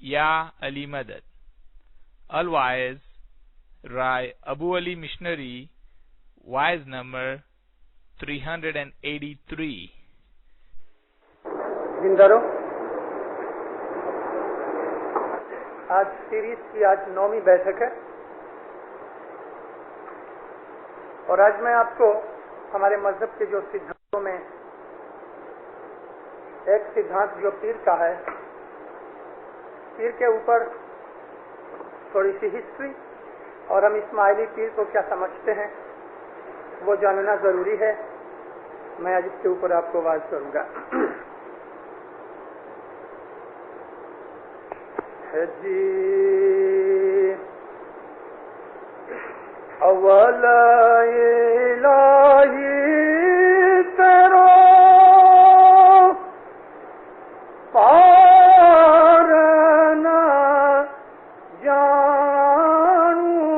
یا علی مدد. الوائز رائے ابو علی missionary, wise number 383. زندہ آج سیریز کی 9ویں بیٹھک ہے اور آج میں آپ کو ہمارے مذہب کے جو سدھانتوں میں ایک سدھانت جو پیر کا ہے, پیر کے اوپر تھوڑی سی ہسٹری اور ہم اسماعیلی پیر کو کیا سمجھتے ہیں وہ جاننا ضروری ہے. میں آج اس کے اوپر آپ کو واضح کروں گا. جی اول الہی تیرا پار نہ جانوں,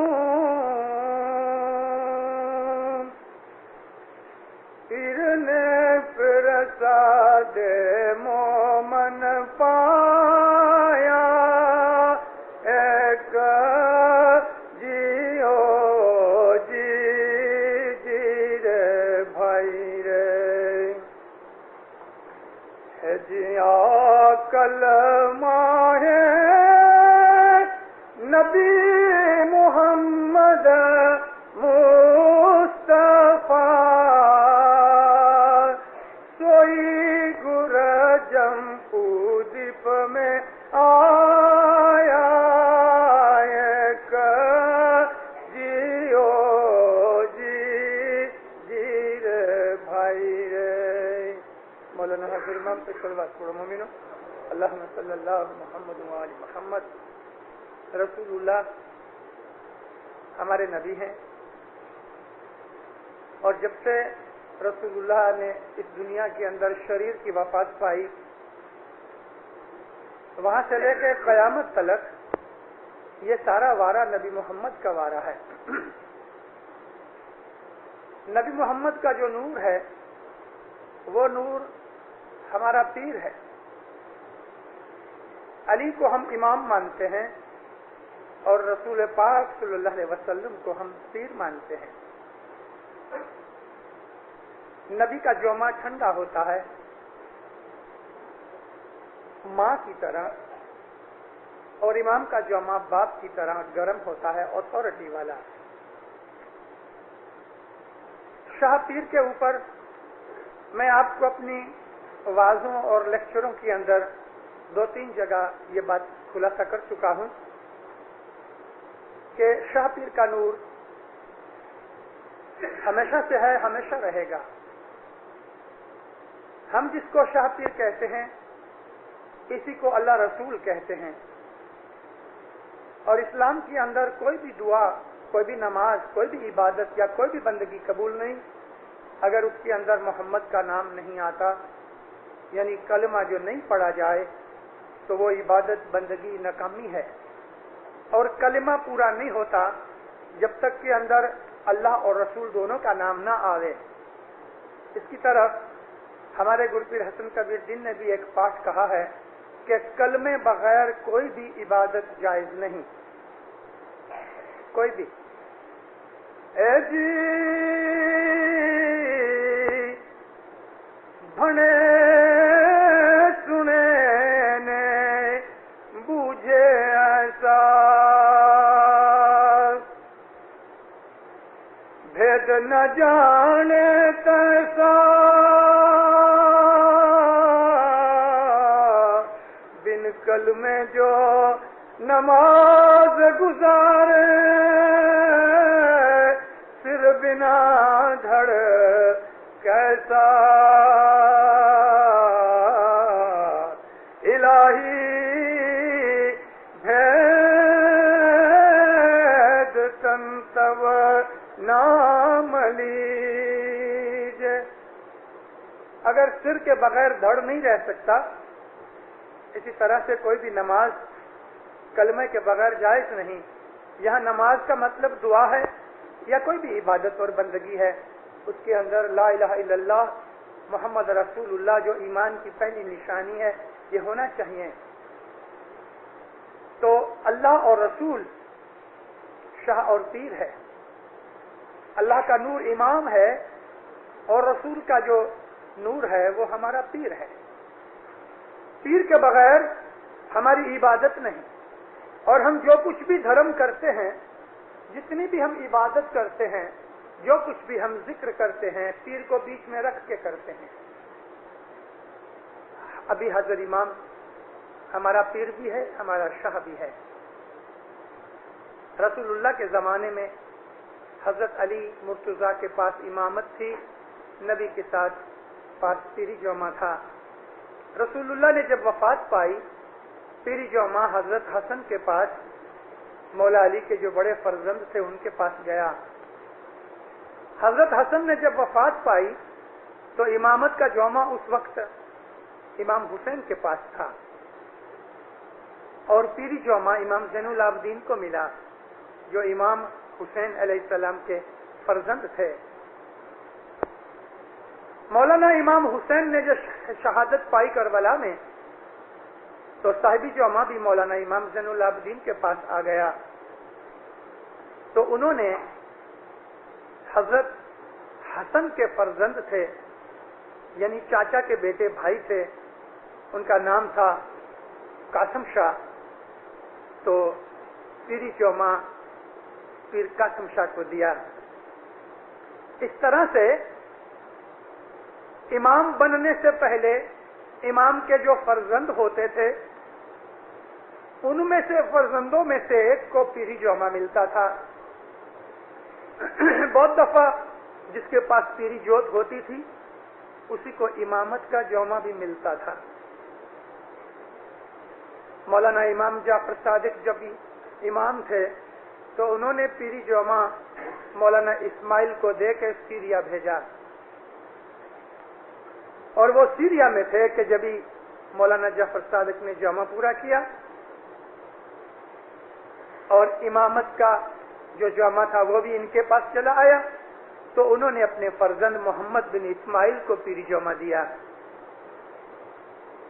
پیر نے پرساد مومن پایا, ایک جیو جی جی رے بھائی رے, ہے جیا کلمہ ہے نبی محمد مصطفیٰ, سوئی گر جمپو دیپ میں آیا, ایک جیو جی جی رے بھائی رے. مولانا حضر امام پہ صلوات پڑھو مومنو. اللہم صلی اللہ محمد و آل محمد. رسول اللہ ہمارے نبی ہیں اور جب سے رسول اللہ نے اس دنیا کے اندر شریر کی وفات پائی, وہاں سے لے کے قیامت تلک یہ سارا وارہ نبی محمد کا وارہ ہے. نبی محمد کا جو نور ہے وہ نور ہمارا پیر ہے. علی کو ہم امام مانتے ہیں اور رسول پاک صلی اللہ علیہ وسلم کو ہم پیر مانتے ہیں. نبی کا جومہ ٹھنڈا ہوتا ہے ماں کی طرح اور امام کا جومہ باپ کی طرح گرم ہوتا ہے, اتھارٹی والا. شاہ پیر کے اوپر میں آپ کو اپنی وعظوں اور لیکچروں کے اندر 2-3 جگہ یہ بات خلاصہ کر چکا ہوں کہ شاہ پیر کا نور ہمیشہ سے ہے, ہمیشہ رہے گا. ہم جس کو شاہ پیر کہتے ہیں اسی کو اللہ رسول کہتے ہیں, اور اسلام کے اندر کوئی بھی دعا, کوئی بھی نماز, کوئی بھی عبادت یا کوئی بھی بندگی قبول نہیں اگر اس کے اندر محمد کا نام نہیں آتا, یعنی کلمہ جو نہیں پڑھا جائے تو وہ عبادت بندگی ناکامی ہے. اور کلمہ پورا نہیں ہوتا جب تک کہ اندر اللہ اور رسول دونوں کا نام نہ آوے. اس کی طرف ہمارے گرپیر حسن کبیر دین نے بھی ایک پاٹ کہا ہے کہ کلمے بغیر کوئی بھی عبادت جائز نہیں, کوئی بھی. اے جی بھنے سنے نے بوجھے ایسا, بھید نہ جانے تیسا, بن کلمے جو نماز گزارے, سر بنا دھڑ کیسا, الہی بھید تنتو نام لیجے. اگر سر کے بغیر دھڑ نہیں رہ سکتا, اسی طرح سے کوئی بھی نماز کلمے کے بغیر جائز نہیں. یہاں نماز کا مطلب دعا ہے یا کوئی بھی عبادت اور بندگی ہے, اس کے اندر لا الہ الا اللہ محمد رسول اللہ جو ایمان کی پہلی نشانی ہے یہ ہونا چاہیے. اللہ اور رسول شاہ اور پیر ہے. اللہ کا نور امام ہے اور رسول کا جو نور ہے وہ ہمارا پیر ہے. پیر کے بغیر ہماری عبادت نہیں. اور ہم جو کچھ بھی دھرم کرتے ہیں، جتنی بھی ہم عبادت کرتے ہیں، جو کچھ بھی ہم ذکر کرتے ہیں، پیر کو بیچ میں رکھ کے کرتے ہیں. ابھی حضرت امام ہمارا پیر بھی ہے، ہمارا شاہ بھی ہے. رسول اللہ کے زمانے میں حضرت علی مرتضیٰ کے پاس امامت تھی، نبی کے ساتھ پاس پیری جوما تھا. رسول اللہ نے جب وفات پائی، پیری جوما حضرت حسن کے پاس، مولا علی کے جو بڑے فرزند تھے ان کے پاس گیا. حضرت حسن نے جب وفات پائی تو امامت کا جوما اس وقت امام حسین کے پاس تھا، اور پیری جوما امام زین العابدین کو ملا جو امام حسین علیہ السلام کے فرزند تھے. مولانا امام حسین نے جو شہادت پائی کربلا میں، تو صاحبی جوما بھی مولانا امام زین العابدین کے پاس آ گیا. تو انہوں نے حضرت حسن کے فرزند تھے، یعنی چاچا کے بیٹے بھائی تھے، ان کا نام تھا قاسم شاہ. تو پیری جوما پیر قاسم شاہ کو دیا. اس طرح سے امام بننے سے پہلے امام کے جو فرزند ہوتے تھے، ان میں سے فرزندوں میں سے ایک کو پیری جوما ملتا تھا. بہت دفعہ جس کے پاس پیری جوت ہوتی تھی اسی کو امامت کا جوما بھی ملتا تھا. مولانا امام جعفر صادق جب امام تھے تو انہوں نے پیری جوما مولانا اسماعیل کو دے کے سیریا بھیجا، اور وہ سیریا میں تھے کہ جب ہی مولانا جعفر صادق نے جوما پورا کیا اور امامت کا جو جوما تھا وہ بھی ان کے پاس چلا آیا، تو انہوں نے اپنے فرزند محمد بن اسماعیل کو پیری جوما دیا.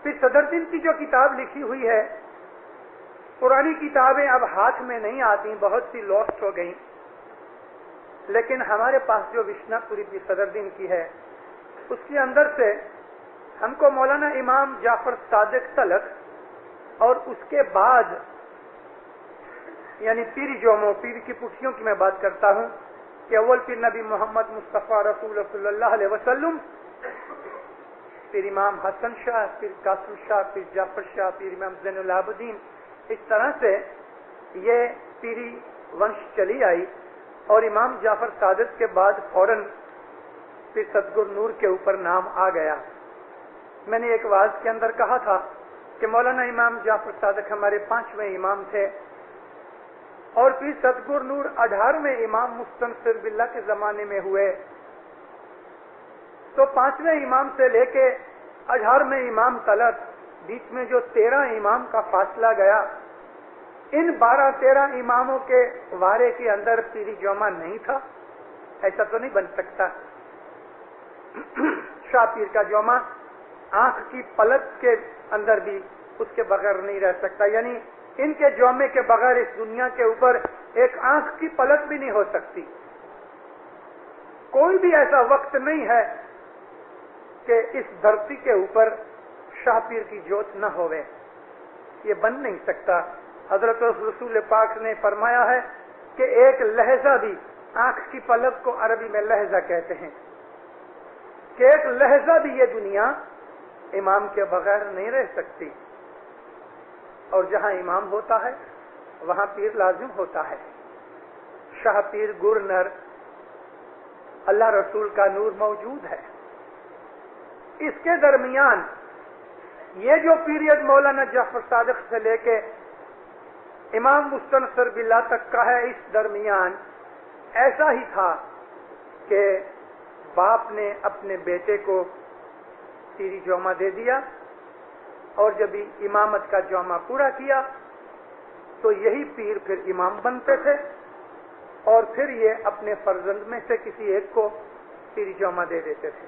پھر صدر دین کی جو کتاب لکھی ہوئی ہے، پرانی کتابیں اب ہاتھ میں نہیں آتی، بہت سی لاسٹ ہو گئیں، لیکن ہمارے پاس جو وشنا پوری کی صدر دین کی ہے اس کے اندر سے ہم کو مولانا امام جعفر صادق تلک اور اس کے بعد یعنی پیری جوموں پیر کی پٹھیوں کی میں بات کرتا ہوں کہ اول پیر نبی محمد مصطفیٰ رسول صلی اللہ علیہ وسلم، پیر امام حسن شاہ، پیر قاسم شاہ، پیر جعفر شاہ، پیر امام زین العابدین، اس طرح سے یہ پیری ونش چلی آئی. اور امام جعفر صادق کے بعد فوراً پھر صدگور نور کے اوپر نام آ گیا. میں نے ایک واعظ کے اندر کہا تھا کہ مولانا امام جعفر صادق ہمارے 5ویں امام تھے، اور پھر صدگور نور 18ویں امام مستنصر باللہ کے زمانے میں ہوئے. تو 5ویں امام سے لے کے 18ویں امام تلک بیچ میں جو 13 امام کا فاصلہ گیا، ان 12-13 اماموں کے وارے کے اندر پیری جوما نہیں تھا، ایسا تو نہیں بن سکتا. شاہ پیر کا جوما آنکھ کی پلک کے اندر بھی اس کے بغیر نہیں رہ سکتا، یعنی ان کے جومے کے بغیر اس دنیا کے اوپر ایک آنکھ کی پلک بھی نہیں ہو سکتی. کوئی بھی ایسا وقت نہیں ہے کہ اس دھرتی کے اوپر شاہ پیر کی جوت نہ ہوئے، یہ بن نہیں سکتا. حضرت رسول پاک نے فرمایا ہے کہ ایک لہجہ بھی، آنکھ کی پلک کو عربی میں لہجہ کہتے ہیں، کہ ایک لہجہ بھی یہ دنیا امام کے بغیر نہیں رہ سکتی. اور جہاں امام ہوتا ہے وہاں پیر لازم ہوتا ہے. شاہ پیر گورنر اللہ رسول کا نور موجود ہے. اس کے درمیان یہ جو پیریڈ مولانا جعفر صادق سے لے کے امام مستنصر باللہ تک کا ہے، اس درمیان ایسا ہی تھا کہ باپ نے اپنے بیٹے کو پیری جوما دے دیا، اور جب امامت کا جوما پورا کیا تو یہی پیر پھر امام بنتے تھے، اور پھر یہ اپنے فرزند میں سے کسی ایک کو پیری جوما دے دیتے تھے.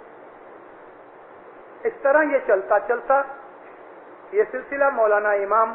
اس طرح یہ چلتا چلتا یہ سلسلہ مولانا امام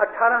18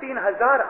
3000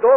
2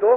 2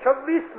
26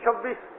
26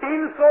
300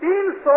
300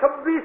26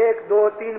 1, 2, 3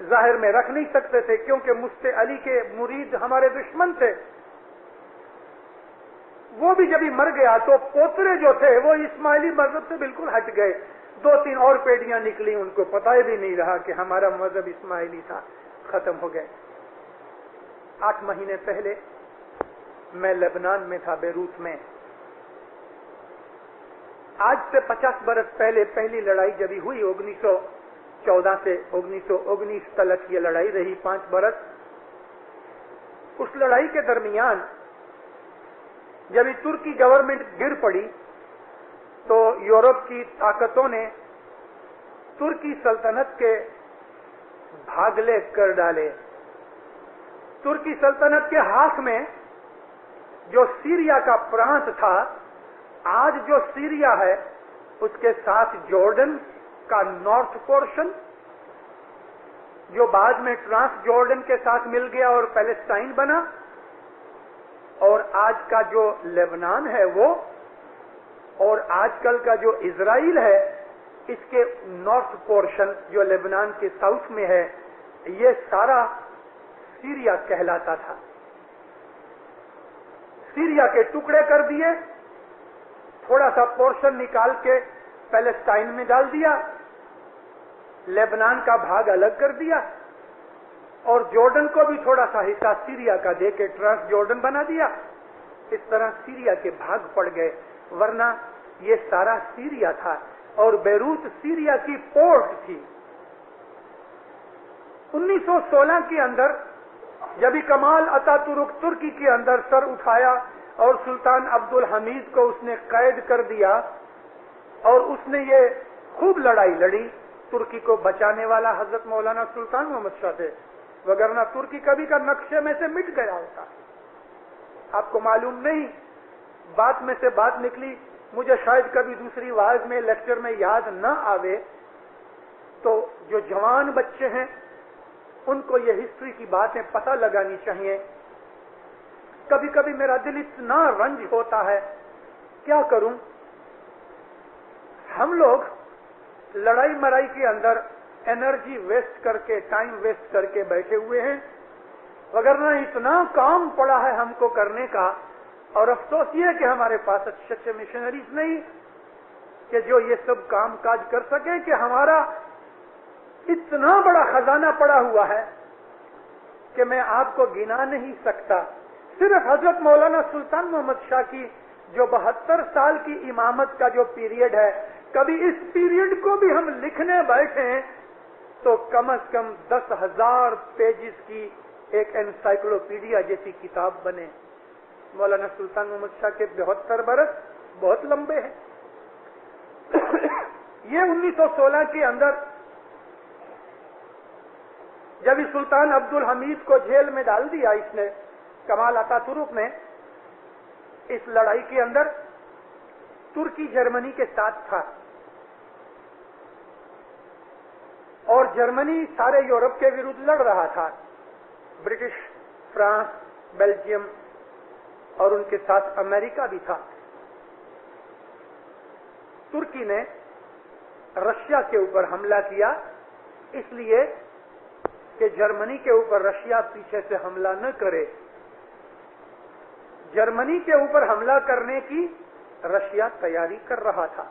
ظاہر میں رکھ نہیں سکتے تھے کیونکہ مفتی علی کے مرید ہمارے دشمن تھے. وہ بھی جب ہی مر گیا تو پوترے جو تھے وہ اسماعیلی مذہب سے بالکل ہٹ گئے. 2-3 اور پیڑیاں نکلی, ان کو پتہ بھی نہیں رہا کہ ہمارا مذہب اسماعیلی تھا, ختم ہو گئے. 8 مہینے پہلے میں لبنان میں تھا, بیروت میں. آج سے 50 برس پہلے پہلی لڑائی جب ہوئی 1914 سے 1919 تک یہ لڑائی رہی 5 برس. اس لڑائی کے درمیان جب ترکی گورنمنٹ گر پڑی تو یورپ کی طاقتوں نے ترکی سلطنت کے بھاگلے کر ڈالے. ترکی سلطنت کے ہاتھ میں جو سیریا کا پرانت تھا, آج جو سیریا ہے اس کے ساتھ جارڈن کا نارتھ پورشن جو بعد میں ٹرانس جارڈن کے ساتھ مل گیا اور پیلسٹائن بنا, اور آج کا جو لبنان ہے وہ, اور آج کل کا جو اسرائیل ہے اس کے نارتھ پورشن جو لبنان کے ساؤتھ میں ہے, یہ سارا سیریا کہلاتا تھا. سیریا کے ٹکڑے کر دیے, تھوڑا سا پورشن نکال کے پیلسٹائن میں ڈال دیا, لیبنان کا بھاگ الگ کر دیا, اور جارڈن کو بھی تھوڑا سا حصہ سیریا کا دے کے ٹرانس جارڈن بنا دیا. اس طرح سیریا کے بھاگ پڑ گئے, ورنہ یہ سارا سیریا تھا اور بیروت سیریا کی پورٹ تھی. 1916 کے اندر جب کمال اتاتürک ترکی کے اندر سر اٹھایا اور سلطان عبد الحمید کو اس نے قید کر دیا, اور اس نے یہ خوب لڑائی لڑی. ترکی کو بچانے والا حضرت مولانا سلطان محمد شاہ تھے, وگرنہ ترکی کبھی کا نقشے میں سے مٹ گیا ہوتا. آپ کو معلوم نہیں, بات میں سے بات نکلی, مجھے شاید کبھی دوسری واعظ میں لیکچر میں یاد نہ آوے, تو جو جوان بچے ہیں ان کو یہ ہسٹری کی باتیں پتہ لگانی چاہیے. کبھی کبھی میرا دل اتنا رنج ہوتا ہے, کیا کروں. ہم لوگ لڑائی مرائی کے اندر انرجی ویسٹ کر کے, ٹائم ویسٹ کر کے بیٹھے ہوئے ہیں, وگرنہ اتنا کام پڑا ہے ہم کو کرنے کا. اور افسوس یہ کہ ہمارے پاس اچھے مشنریز نہیں کہ جو یہ سب کام کاج کر سکیں, کہ ہمارا اتنا بڑا خزانہ پڑا ہوا ہے کہ میں آپ کو گنا نہیں سکتا. صرف حضرت مولانا سلطان محمد شاہ کی جو 72 سال کی امامت کا جو پیریڈ ہے, کبھی اس پیریڈ کو بھی ہم لکھنے بیٹھے تو کم از کم 10,000 پیجز کی ایک انسائکلوپیڈیا جیسی کتاب بنے. مولانا سلطان محمد شاہ کے 72 برس بہت لمبے ہیں. یہ 1916 کے اندر جب سلطان عبد الحمید کو جیل میں ڈال دیا اس نے, کمال اتاتürک نے, اس لڑائی کے اندر ترکی جرمنی کے ساتھ تھا, اور جرمنی سارے یورپ کے ورود لڑ رہا تھا. برٹش, فرانس, بیلجیم اور ان کے ساتھ امریکہ بھی تھا. ترکی نے رشیا کے اوپر حملہ کیا, اس لیے کہ جرمنی کے اوپر رشیا پیچھے سے حملہ نہ کرے. جرمنی کے اوپر حملہ کرنے کی رشیا تیاری کر رہا تھا,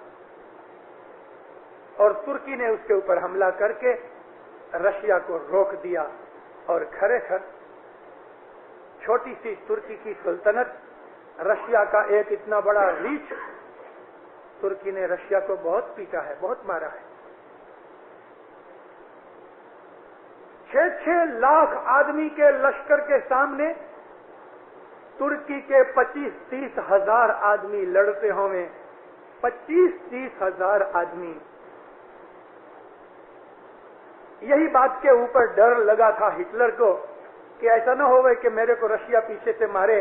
اور ترکی نے اس کے اوپر حملہ کر کے رشیا کو روک دیا. اور کھرے کھر چھوٹی سی ترکی کی سلطنت, رشیا کا ایک اتنا بڑا ریچ, ترکی نے رشیا کو بہت پیٹا ہے, بہت مارا ہے. 6 لاکھ آدمی کے لشکر کے سامنے ترکی کے 25-30 ہزار آدمی لڑتے ہوئے, 25-30 ہزار آدمی. یہی بات کے اوپر ڈر لگا تھا ہٹلر کو کہ ایسا نہ ہوئے کہ میرے کو رشیا پیچھے سے مارے,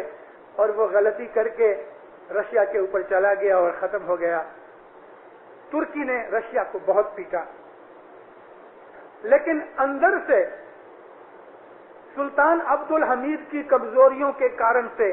اور وہ غلطی کر کے رشیا کے اوپر چلا گیا اور ختم ہو گیا. ترکی نے رشیا کو بہت پیٹا, لیکن اندر سے سلطان عبد الحمید کی کمزوریوں کے کارن سے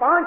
5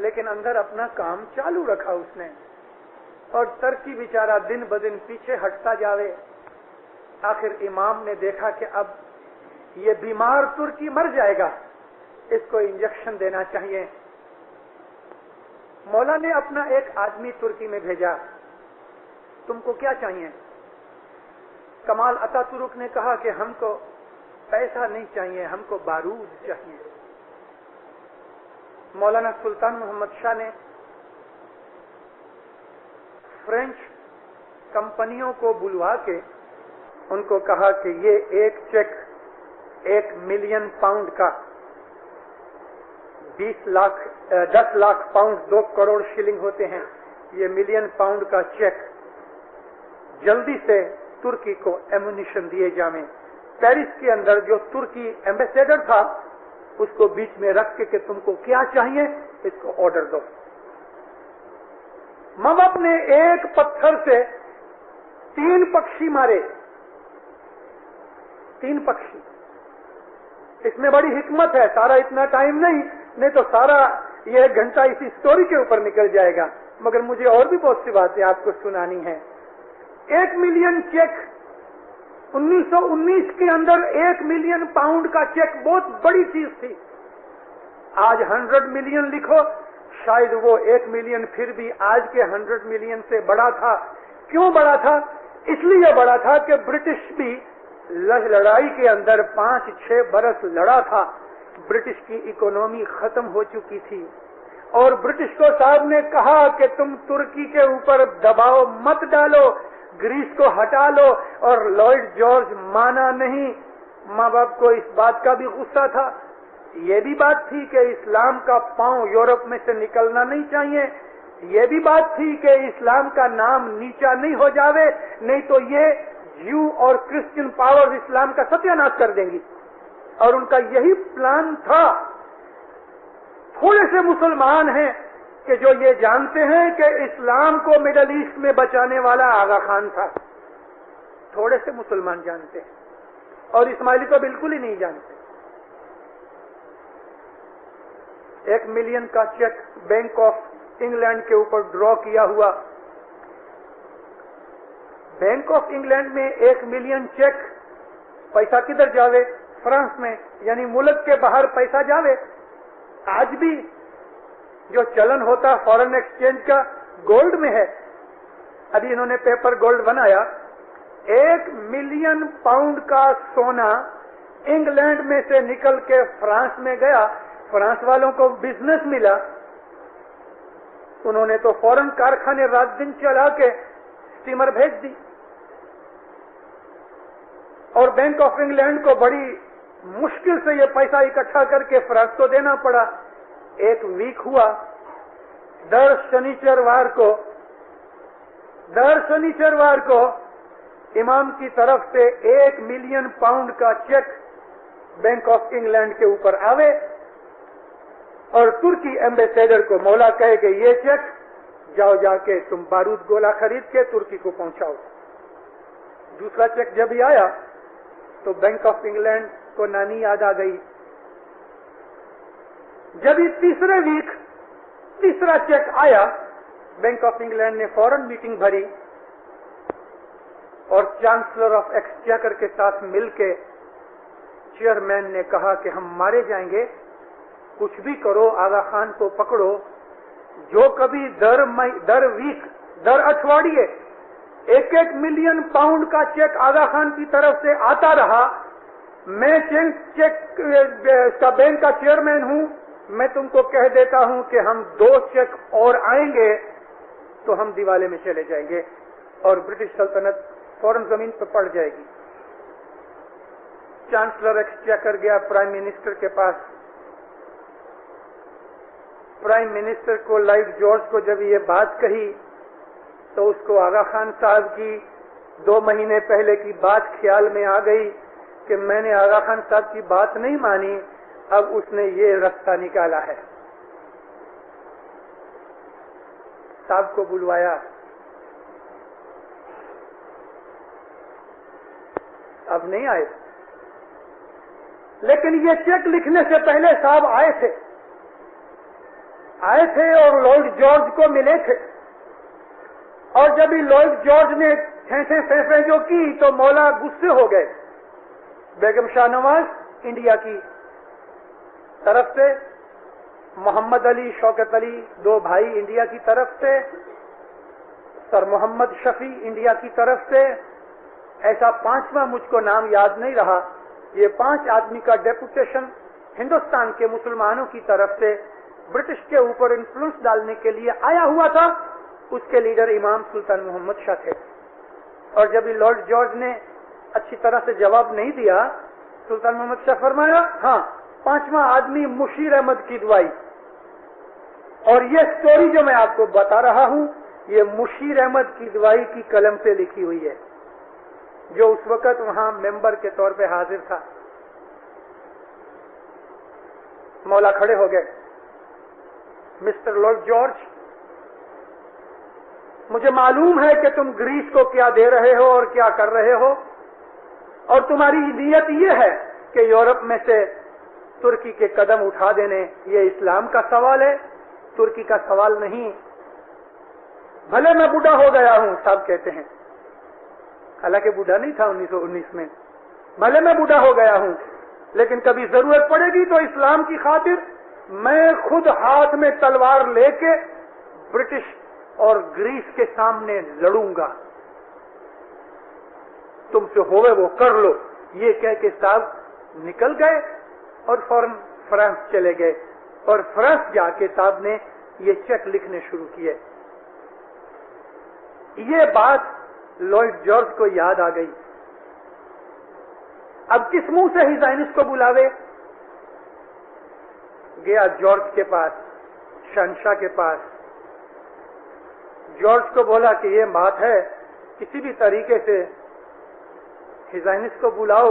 لیکن اندر اپنا کام چالو رکھا اس نے، اور ترکی بیچارہ دن بدن پیچھے ہٹتا جاوے۔ آخر امام نے دیکھا کہ اب یہ بیمار ترکی مر جائے گا، اس کو انجیکشن دینا چاہیے۔ مولا نے اپنا ایک آدمی ترکی میں بھیجا، تم کو کیا چاہیے؟ کمال اتا ترک نے کہا کہ ہم کو پیسہ نہیں چاہیے، ہم کو بارود چاہیے۔ مولانا سلطان محمد شاہ نے فرینچ کمپنیوں کو بلوا کے ان کو کہا کہ یہ ایک چیک 1 ملین پاؤنڈ کا 10 لاکھ پاؤنڈ 2 کروڑ شلنگ ہوتے ہیں، یہ ملین پاؤنڈ کا چیک جلدی سے ترکی کو ایمونیشن دیے جامیں۔ پیرس کے اندر جو ترکی ایمبیسیڈر تھا اس کو بیچ میں رکھ کے کہ تم کو کیا چاہیے اس کو آرڈر دو۔ موب نے ایک پتھر سے 3 پکشی مارے، 3 پکشی۔ اس میں بڑی حکمت ہے، سارا اتنا ٹائم نہیں تو سارا یہ 1 گھنٹہ اسی سٹوری کے اوپر نکل جائے گا، مگر مجھے اور بھی بہت سی باتیں آپ کو سنانی ہیں۔ 1 ملین چیک 1919 کے اندر 1 ملین پاؤنڈ کا چیک بہت بڑی چیز تھی۔ آج 100 ملین لکھو، شاید وہ 1 ملین پھر بھی آج کے 100 ملین سے بڑا تھا۔ کیوں بڑا تھا؟ اس لیے بڑا تھا کہ برٹش بھی لڑائی کے اندر 5-6 برس لڑا تھا، برٹش کی اکانومی ختم ہو چکی تھی، اور برٹش کو صاحب نے کہا کہ تم ترکی کے اوپر دباؤ مت ڈالو، گریس کو ہٹا لو، اور لارڈ جارج مانا نہیں۔ ماں باپ کو اس بات کا بھی غصہ تھا، یہ بھی بات تھی کہ اسلام کا پاؤں یورپ میں سے نکلنا نہیں چاہیے، یہ بھی بات تھی کہ اسلام کا نام نیچا نہیں ہو جاوے، نہیں تو یہ جیو اور کرسچن پاور اسلام کا ستیہ ناش کر دیں گی، اور ان کا یہی پلان تھا۔ تھوڑے سے مسلمان ہیں کہ جو یہ جانتے ہیں کہ اسلام کو مڈل ایسٹ میں بچانے والا آغا خان تھا، تھوڑے سے مسلمان جانتے ہیں، اور اسماعیلی تو بالکل ہی نہیں جانتے۔ 1 ملین کا چیک بینک آف انگلینڈ کے اوپر ڈرا کیا ہوا، بینک آف انگلینڈ میں 1 ملین چیک، پیسہ کدھر جاوے؟ فرانس میں، یعنی ملک کے باہر پیسہ جاوے۔ آج بھی جو چلن ہوتا فارن ایکسچینج کا گولڈ میں ہے، ابھی انہوں نے پیپر گولڈ بنایا، 1 ملین پاؤنڈ کا سونا انگلینڈ میں سے نکل کے فرانس میں گیا، فرانس والوں کو بزنس ملا، انہوں نے تو فوراً کارخانے رات دن چلا کے اسٹیمر بھیج دی، اور بینک آف انگلینڈ کو بڑی مشکل سے یہ پیسہ اکٹھا کر کے فرانس کو دینا پڑا۔ 1 ویک ہوا، در شنیچروار کو امام کی طرف سے 1 ملین پاؤنڈ کا چیک بینک آف انگلینڈ کے اوپر آوے، اور ترکی ایمبیسیڈر کو مولا کہے کہ یہ چیک جاؤ جا کے تم بارود گولا خرید کے ترکی کو پہنچاؤ۔ دوسرا چیک جب ہی آیا تو بینک آف انگلینڈ کو نانی یاد آ گئی۔ جب ہی تیسرے ویک تیسرا چیک آیا، بینک آف انگلینڈ نے فوراً میٹنگ بھری، اور چانسلر آف ایکسچیکر کے ساتھ مل کے چیئرمین نے کہا کہ ہم مارے جائیں گے، کچھ بھی کرو آغا خان کو پکڑو، جو کبھی در اٹھواڑیے 1 ملین پاؤنڈ کا چیک آغا خان کی طرف سے آتا رہا، میں چیک کا بینک کا چیئرمین ہوں، میں تم کو کہہ دیتا ہوں کہ ہم 2 چیک اور آئیں گے تو ہم دیوالے میں چلے جائیں گے، اور برٹش سلطنت فوراً زمین پر پڑ جائے گی۔ چانسلر ایکسچیکر گیا پرائم منسٹر کے پاس، پرائم منسٹر کو لارڈ جارج کو جب یہ بات کہی تو اس کو آغا خان صاحب کی 2 مہینے پہلے کی بات خیال میں آ گئی کہ میں نے آغا خان صاحب کی بات نہیں مانی، اب اس نے یہ رستہ نکالا ہے۔ صاحب کو بلوایا، اب نہیں آئے، لیکن یہ چیک لکھنے سے پہلے صاحب آئے تھے۔ آئے تھے اور لارڈ جارج کو ملے تھے، اور جب ہی لارڈ جارج نے پھینسیں جو کی تو مولا غصے ہو گئے۔ بیگم شاہ نواز انڈیا کی طرف سے، محمد علی، شوکت علی، دو بھائی انڈیا کی طرف سے، سر محمد شفیع انڈیا کی طرف سے، ایسا پانچواں مجھ کو نام یاد نہیں رہا، یہ 5 آدمی کا ڈیپوٹیشن ہندوستان کے مسلمانوں کی طرف سے برٹش کے اوپر انفلوئنس ڈالنے کے لیے آیا ہوا تھا۔ اس کے لیڈر امام سلطان محمد شاہ تھے، اور جب یہ لارڈ جارج نے اچھی طرح سے جواب نہیں دیا، سلطان محمد شاہ فرمایا ہاں 5واں آدمی مشیر احمد کی دعائی، اور یہ سٹوری جو میں آپ کو بتا رہا ہوں یہ مشیر احمد کی دعائی کی قلم سے لکھی ہوئی ہے، جو اس وقت وہاں ممبر کے طور پہ حاضر تھا۔ مولا کھڑے ہو گئے، مسٹر لارڈ جارج، مجھے معلوم ہے کہ تم گریس کو کیا دے رہے ہو اور کیا کر رہے ہو، اور تمہاری نیت یہ ہے کہ یورپ میں سے ترکی کے قدم اٹھا دینے۔ یہ اسلام کا سوال ہے، ترکی کا سوال نہیں۔ بھلے میں بوڑھا ہو گیا ہوں، صاحب کہتے ہیں، حالانکہ بوڑھا نہیں تھا 1919 میں، بھلے میں بوڑھا ہو گیا ہوں، لیکن کبھی ضرورت پڑے گی تو اسلام کی خاطر میں خود ہاتھ میں تلوار لے کے برٹش اور گریس کے سامنے لڑوں گا، تم سے ہوئے وہ کر لو۔ یہ کہہ کے صاحب نکل گئے اور فوراً فرانس چلے گئے، اور فرانس جا کے صاحب نے یہ چیک لکھنے شروع کیے۔ یہ بات لارڈ جارج کو یاد آ گئی۔ اب کس منہ سے ہی زائنس کو بلاوے؟ گیا جارج کے پاس، شہنشاہ کے پاس، جارج کو بولا کہ یہ بات ہے، کسی بھی طریقے سے ہزائنس کو بلاؤ۔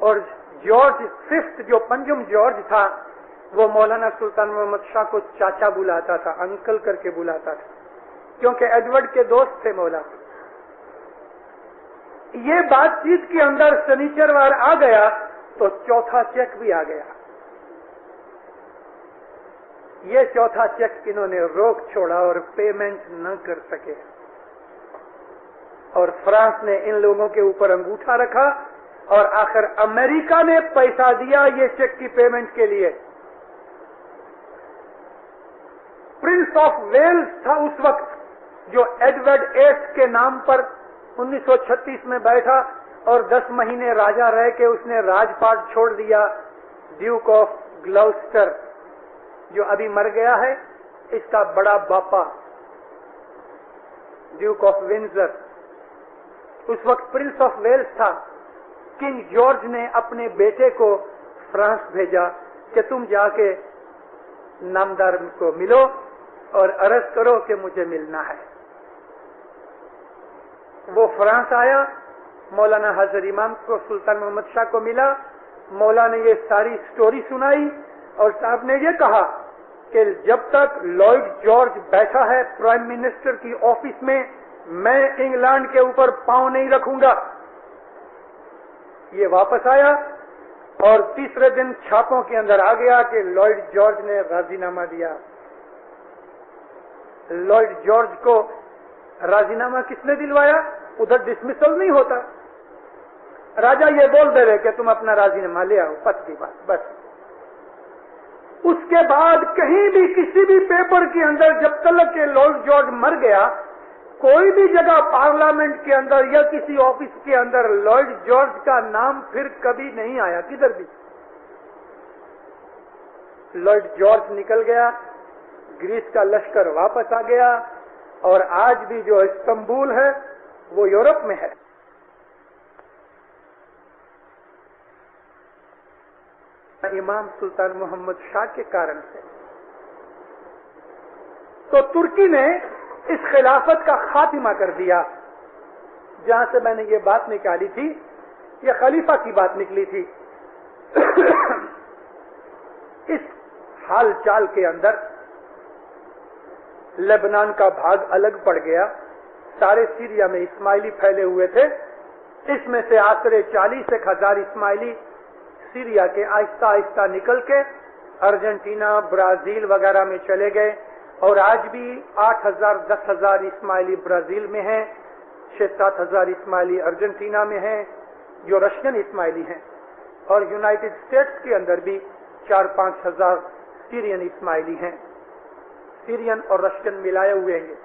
اور جارج ففتھ، جو پنجم جارج تھا، وہ مولانا سلطان محمد شاہ کو چاچا بلاتا تھا، انکل کر کے بلاتا تھا، کیونکہ ایڈورڈ کے دوست تھے مولا۔ یہ بات چیت کے اندر سنیچروار آ گیا تو چوتھا چیک بھی آ گیا۔ یہ چوتھا چیک انہوں نے روک چھوڑا اور پیمنٹ نہ کر سکے، اور فرانس نے ان لوگوں کے اوپر انگوٹھا رکھا، اور آخر امریکہ نے پیسہ دیا یہ چیک کی پیمنٹ کے لیے۔ پرنس آف ویلز تھا اس وقت، جو ایڈورڈ 8 کے نام پر 1936 میں بیٹھا اور 10 مہینے راجا رہ کے اس نے راج پاٹ چھوڑ دیا۔ ڈیوک آف گلوسٹر جو ابھی مر گیا ہے، اس کا بڑا باپا ڈیوک آف ونزر اس وقت پرنس آف ویلز تھا۔ کنگ جارج نے اپنے بیٹے کو فرانس بھیجا کہ تم جا کے نامدار کو ملو اور عرض کرو کہ مجھے ملنا ہے۔ وہ فرانس آیا، مولانا حضر امام کو سلطان محمد شاہ کو ملا، مولا نے یہ ساری سٹوری سنائی، اور صاحب نے یہ کہا کہ جب تک لارڈ جارج بیٹھا ہے پرائم منسٹر کی آفس میں انگلینڈ کے اوپر پاؤں نہیں رکھوں گا۔ یہ واپس آیا اور تیسرے دن چھاپوں کے اندر آ گیا کہ لارڈ جارج نے راضی نامہ دیا۔ لارڈ جارج کو راضی نامہ کس نے دلوایا؟ ادھر ڈسمسل نہیں ہوتا، راجا یہ بول دے رہے کہ تم اپنا راضی نامہ لے آؤ، پت کی بات بس۔ اس کے بعد کہیں بھی کسی بھی پیپر کے اندر جب تک کہ لارڈ جارج مر گیا، کوئی بھی جگہ پارلیمنٹ کے اندر یا کسی آفس کے اندر لارڈ جارج کا نام پھر کبھی نہیں آیا، کدھر بھی۔ لارڈ جارج نکل گیا، گریس کا لشکر واپس آ گیا، اور آج بھی جو استنبول ہے وہ یورپ میں ہے۔ امام سلطان محمد شاہ کے کارن سے تو ترکی نے اس خلافت کا خاتمہ کر دیا۔ جہاں سے میں نے یہ بات نکالی تھی، یہ خلیفہ کی بات نکلی تھی۔ اس حال چال کے اندر لبنان کا بھاگ الگ پڑ گیا، سارے سیریا میں اسماعیلی پھیلے ہوئے تھے، اس میں سے آسرے 40,000 اسماعیلی سیریا کے آہستہ آہستہ نکل کے ارجنٹینا، برازیل وغیرہ میں چلے گئے، اور آج بھی 8,000 10,000 اسماعیلی برازیل میں ہیں, 6-7 ہزار اسماعیلی ارجنٹینا میں ہیں جو رشین اسماعیلی ہیں, اور یونائٹڈ اسٹیٹس کے اندر بھی 4-5 ہزار سیرین اسماعیلی ہیں, سیرین اور رشین ملائے ہوئے ہیں.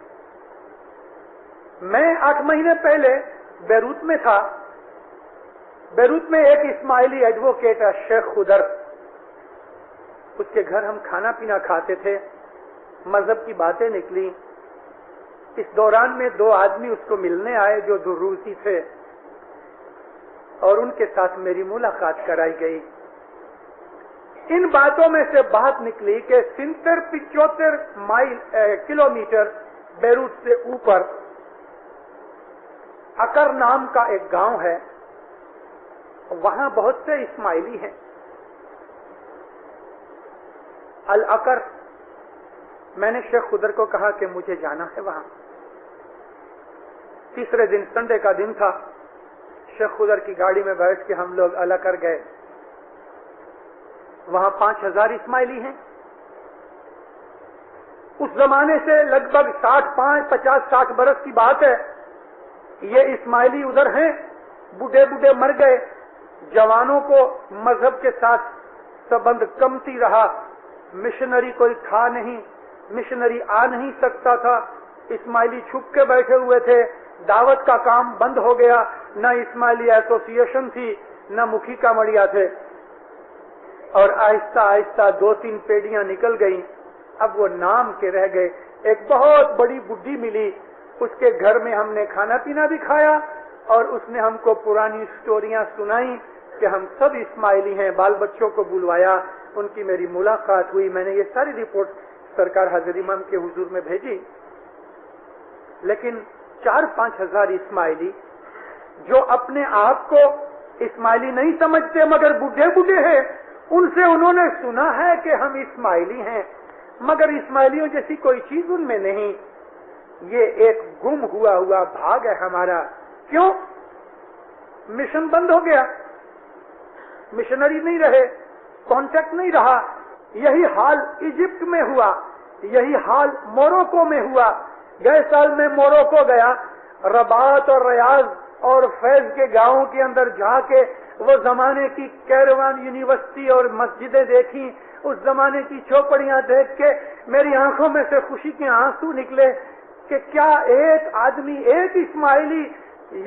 میں 8 مہینے پہلے بیروت میں تھا. بیروت میں ایک اسماعیلی ایڈوکیٹ ہے شیخ خدر, اس کے گھر ہم کھانا پینا کھاتے تھے, مذہب کی باتیں نکلی. اس دوران میں 2 آدمی اس کو ملنے آئے جو دروسی تھے, اور ان کے ساتھ میری ملاقات کرائی گئی. ان باتوں میں سے بات نکلی کہ 70-75 کلومیٹر بیروت سے اوپر اکر نام کا ایک گاؤں ہے, وہاں بہت سے اسماعیلی ہیں. الاکر. میں نے شیخ خدر کو کہا کہ مجھے جانا ہے وہاں. تیسرے دن سنڈے کا دن تھا. شیخ خدر کی گاڑی میں بیٹھ کے ہم لوگ الاکر گئے. وہاں 5,000 اسماعیلی ہیں. اس زمانے سے لگ بھگ 50-60 برس کی بات ہے. یہ اسماعیلی ادھر ہیں, بوڑھے بوڑھے مر گئے, جوانوں کو مذہب کے ساتھ سبند کمتی رہا. مشنری کوئی تھا نہیں, مشنری آ نہیں سکتا تھا. اسماعیلی چھپ کے بیٹھے ہوئے تھے. دعوت کا کام بند ہو گیا. نہ اسماعیلی ایسوسی ایشن تھی, نہ مکھی کا مڑیا تھے. اور آہستہ آہستہ 2-3 پیڑیاں نکل گئیں. اب وہ نام کے رہ گئے. ایک بہت بڑی بڈھی ملی, اس کے گھر میں ہم نے کھانا پینا بھی کھایا, اور اس نے ہم کو پرانی سٹوریاں سنائی کہ ہم سب اسماعیلی ہیں. بال بچوں کو بلوایا, ان کی میری ملاقات ہوئی. میں نے یہ ساری رپورٹ سرکار حاضر امام کے حضور میں بھیجی. لیکن 4-5 ہزار اسماعیلی جو اپنے آپ کو اسماعیلی نہیں سمجھتے مگر بوڑھے بوڑھے ہیں, ان سے انہوں نے سنا ہے کہ ہم اسماعیلی ہیں, مگر اسماعیلیوں جیسی کوئی چیز ان میں نہیں. یہ ایک گم ہوا بھاگ ہے ہمارا. کیوں؟ مشن بند ہو گیا, مشنری نہیں رہے, کانٹیکٹ نہیں رہا. یہی حال ایجپٹ میں ہوا, یہی حال موروکو میں ہوا. گئے سال میں موروکو گیا. رباط اور ریاض اور فیض کے گاؤں کے اندر جا کے وہ زمانے کی کیروان یونیورسٹی اور مسجدیں دیکھی. اس زمانے کی چوپڑیاں دیکھ کے میری آنکھوں میں سے خوشی کے آنسو نکلے کہ کیا ایک آدمی, ایک اسماعیلی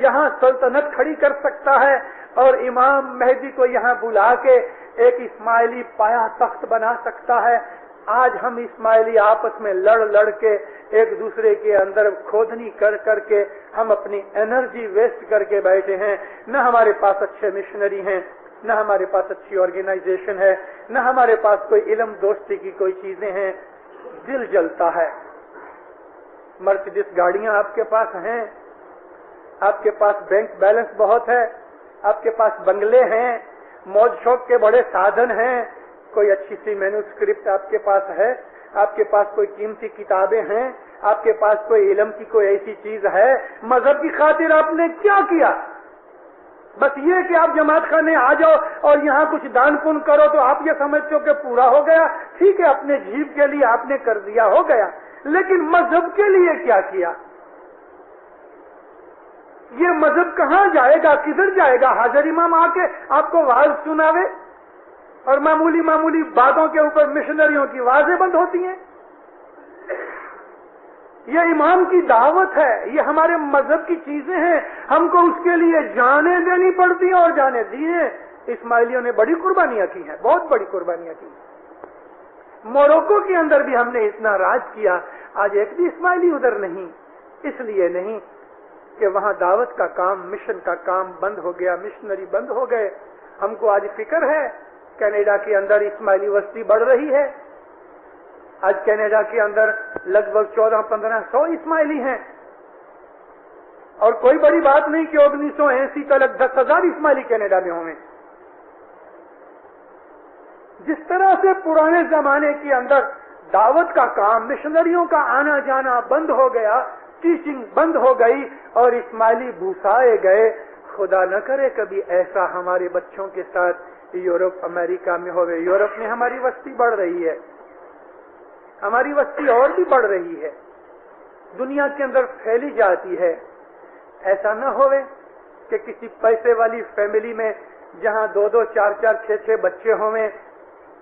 یہاں سلطنت کھڑی کر سکتا ہے, اور امام مہدی کو یہاں بلا کے ایک اسماعیلی پایا تخت بنا سکتا ہے. آج ہم اسماعیلی آپس میں لڑ کے ایک دوسرے کے اندر کھودنی کر کے ہم اپنی انرجی ویسٹ کر کے بیٹھے ہیں. نہ ہمارے پاس اچھے مشنری ہیں, نہ ہمارے پاس اچھی آرگنائزیشن ہے, نہ ہمارے پاس کوئی علم دوستی کی کوئی چیزیں ہیں. دل جلتا ہے. مرسیڈیز گاڑیاں آپ کے پاس ہیں, آپ کے پاس بینک بیلنس بہت ہے, آپ کے پاس بنگلے ہیں, موج شوق کے بڑے سادھن ہیں, کوئی اچھی سی مینوسکرپٹ آپ کے پاس ہے, آپ کے پاس کوئی قیمتی کتابیں ہیں, آپ کے پاس کوئی علم کی کوئی ایسی چیز ہے. مذہب کی خاطر آپ نے کیا کیا؟ بس یہ کہ آپ جماعت خانے آ جاؤ اور یہاں کچھ دان پن کرو تو آپ یہ سمجھتے ہو کہ پورا ہو گیا. ٹھیک ہے, اپنے جیب کے لیے آپ نے کر دیا, ہو گیا, لیکن مذہب کے لیے کیا کیا؟ یہ مذہب کہاں جائے گا, کدھر جائے گا؟ حاضر امام آ کے آپ کو واز سناوے اور معمولی باتوں کے اوپر مشنریوں کی واضح بند ہوتی ہیں. یہ امام کی دعوت ہے, یہ ہمارے مذہب کی چیزیں ہیں, ہم کو اس کے لیے جانیں دینی پڑتی ہیں اور جانے دی ہیں. اسماعیلیوں نے بڑی قربانیاں کی ہیں, بہت بڑی قربانیاں کی. موروکو کے اندر بھی ہم نے اتنا راج کیا, آج ایک بھی اسماعیلی ادھر نہیں. اس لیے نہیں کہ وہاں دعوت کا کام, مشن کا کام بند ہو گیا, مشنری بند ہو گئے. ہم کو آج فکر ہے کینیڈا کے اندر اسماعیلی وسطی بڑھ رہی ہے. آج کینیڈا کے اندر لگ بھگ 1400-1500 اسماعیلی ہیں, اور کوئی بڑی بات نہیں کہ 1980 تک 10,000 اسماعیلی کینیڈا میں ہوں گے. جس طرح سے پرانے زمانے کے اندر دعوت کا کام, مشنریوں کا آنا جانا بند ہو گیا, ٹیچنگ بند ہو گئی اور اسماعیلی بھوسائے گئے, خدا نہ کرے کبھی ایسا ہمارے بچوں کے ساتھ یورپ امریکہ میں ہوئے. یورپ میں ہماری وسطی بڑھ رہی ہے, ہماری بستی اور بھی بڑھ رہی ہے، دنیا کے اندر پھیلی جاتی ہے. ایسا نہ ہوئے کہ کسی پیسے والی فیملی میں جہاں 2 2 4 4 6 6 بچے ہوئے،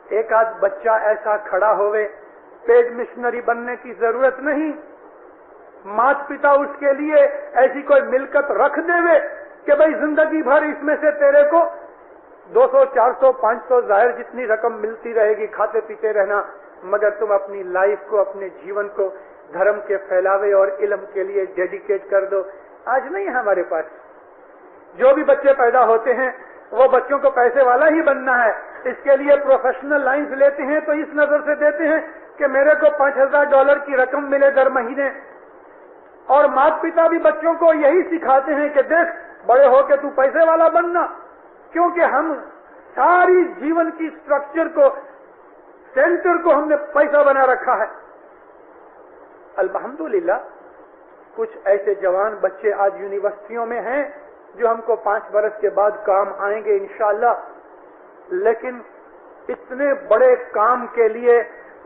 ایک آدھ بچہ ایسا کھڑا ہوئے. پیڈ مشنری بننے کی ضرورت نہیں. مات پتا اس کے لیے ایسی کوئی ملکت رکھ دے کہ بھائی زندگی بھر اس میں سے تیرے کو 200 400 500 ظاہر جتنی رقم ملتی رہے گی، کھاتے پیتے رہنا، مگر تم اپنی لائف کو، اپنے جیون کو دھرم کے پھیلاوے اور علم کے لیے ڈیڈیکیٹ کر دو. آج نہیں ہے ہمارے پاس. جو بھی بچے پیدا ہوتے ہیں وہ بچوں کو پیسے والا ہی بننا ہے. اس کے لیے پروفیشنل لائنز لیتے ہیں تو اس نظر سے دیتے ہیں کہ میرے کو $5000 کی رقم ملے در مہینے. اور مات پتا بھی بچوں کو یہی سکھاتے ہیں کہ دیکھ بڑے ہو کے تو پیسے والا بننا، کیونکہ ہم ساری جیون کی سٹرکچر کو، سینٹر کو ہم نے پیسہ بنا رکھا ہے. الحمدللہ کچھ ایسے جوان بچے آج یونیورسٹیوں میں ہیں جو ہم کو 5 برس کے بعد کام آئیں گے انشاءاللہ. لیکن اتنے بڑے کام کے لیے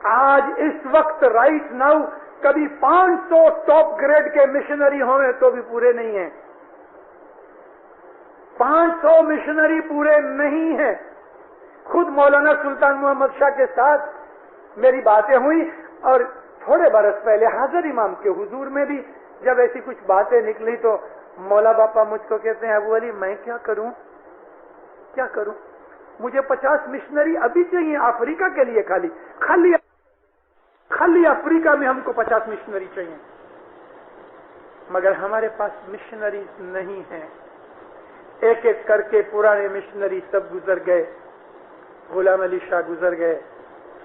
آج اس وقت رائٹ ناؤ کبھی 500 ٹاپ گریڈ کے مشنری ہوئے تو بھی پورے نہیں ہیں. 500 مشنری پورے نہیں ہیں. خود مولانا سلطان محمد شاہ کے ساتھ میری باتیں ہوئی، اور تھوڑے برس پہلے حاضر امام کے حضور میں بھی جب ایسی کچھ باتیں نکلی تو مولا باپا مجھ کو کہتے ہیں ابو علی میں کیا کروں، مجھے 50 مشنری ابھی چاہیے افریقہ کے لیے، خالی افریقہ میں ہم کو 50 مشنری چاہیے. مگر ہمارے پاس مشنریز نہیں ہیں. ایک ایک کر کے پرانے مشنری سب گزر گئے. غلام علی شاہ گزر گئے،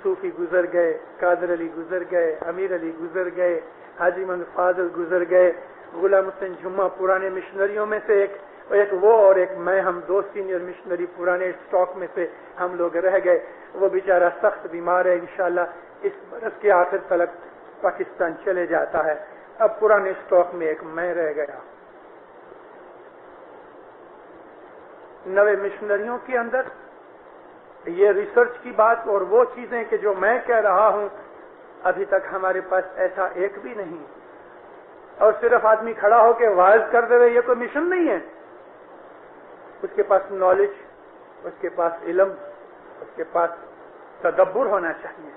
صوفی گزر گئے، قادر علی گزر گئے، امیر علی گزر گئے، حاجی محمد فاضل گزر گئے، غلام حسین جمعہ پرانے مشنریوں میں سے ایک وہ اور ایک میں، ہم 2 سینئر مشنری پرانے اسٹاک میں سے ہم لوگ رہ گئے. وہ بیچارہ سخت بیمار ہے، انشاءاللہ اس برس کے آخر تلک پاکستان چلے جاتا ہے. اب پرانے اسٹاک میں ایک میں رہ گیا. 90 مشنریوں کے اندر یہ ریسرچ کی بات اور وہ چیزیں کہ جو میں کہہ رہا ہوں ابھی تک ہمارے پاس ایسا ایک بھی نہیں. اور صرف آدمی کھڑا ہو کے واعظ کر دے یہ کوئی مشن نہیں ہے. اس کے پاس نالج، اس کے پاس علم، اس کے پاس تدبر ہونا چاہیے.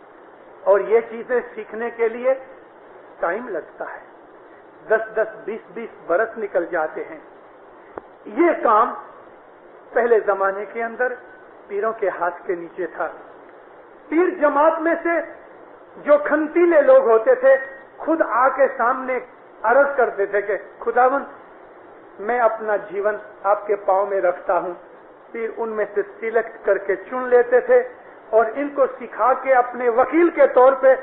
اور یہ چیزیں سیکھنے کے لیے ٹائم لگتا ہے. 10 20 برس نکل جاتے ہیں. یہ کام پہلے زمانے کے اندر پیروں کے ہاتھ کے نیچے تھا. پیر جماعت میں سے جو کھنتیلے لوگ ہوتے تھے خود آ کے سامنے عرض کرتے تھے کہ خداوند میں اپنا جیون آپ کے پاؤں میں رکھتا ہوں. پیر ان میں سے سلیکٹ کر کے چن لیتے تھے اور ان کو سکھا کے اپنے وکیل کے طور پہ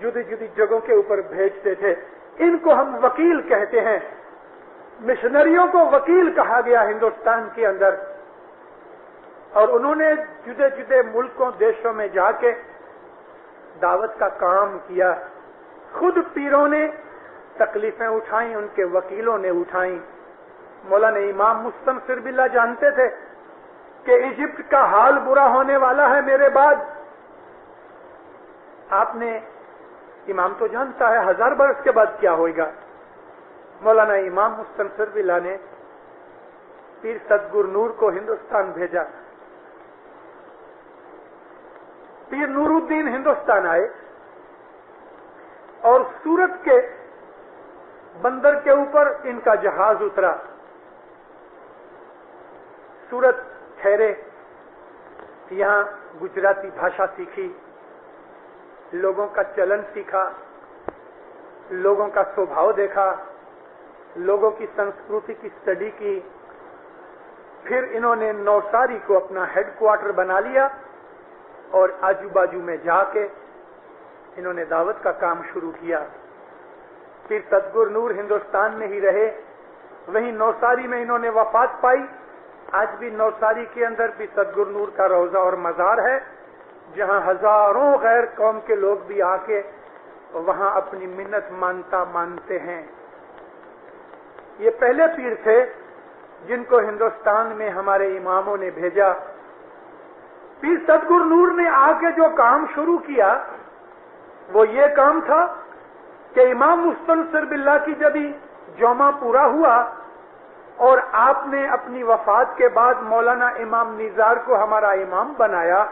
جدی جدی جگہوں کے اوپر بھیجتے تھے. ان کو ہم وکیل کہتے ہیں. مشنریوں کو وکیل کہا گیا ہندوستان کے اندر، اور انہوں نے جدے جدے ملکوں دیشوں میں جا کے دعوت کا کام کیا. خود پیروں نے تکلیفیں اٹھائیں، ان کے وکیلوں نے اٹھائیں. مولانا امام مستنصر باللہ جانتے تھے کہ ایجپٹ کا حال برا ہونے والا ہے میرے بعد. آپ نے امام تو جانتا ہے 1000 برس کے بعد کیا ہوئے گا. مولانا امام مستنصر باللہ نے پیر صدگور نور کو ہندوستان بھیجا. پیر نور الدین ہندوستان آئے اور سورت کے بندر کے اوپر ان کا جہاز اترا. سورت ٹھہرے، یہاں گجراتی بھاشا سیکھی، لوگوں کا چلن سیکھا، لوگوں کا سوبھاؤ دیکھا، لوگوں کی سنسکرتی کی اسٹڈی کی. پھر انہوں نے نوساری کو اپنا ہیڈ کوارٹر بنا لیا اور آجو باجو میں جا کے انہوں نے دعوت کا کام شروع کیا. پھر صدگور نور ہندوستان میں ہی رہے، وہیں نوساری میں انہوں نے وفات پائی. آج بھی نوساری کے اندر بھی صدگور نور کا روضہ اور مزار ہے، جہاں ہزاروں غیر قوم کے لوگ بھی آ کے وہاں اپنی منت مانتے ہیں. یہ پہلے پیر تھے جن کو ہندوستان میں ہمارے اماموں نے بھیجا. پیر صدگور نور نے آ کے جو کام شروع کیا وہ یہ کام تھا کہ امام مستنصر باللہ کی جب جومہ پورا ہوا اور آپ نے اپنی وفات کے بعد مولانا امام نزار کو ہمارا امام بنایا،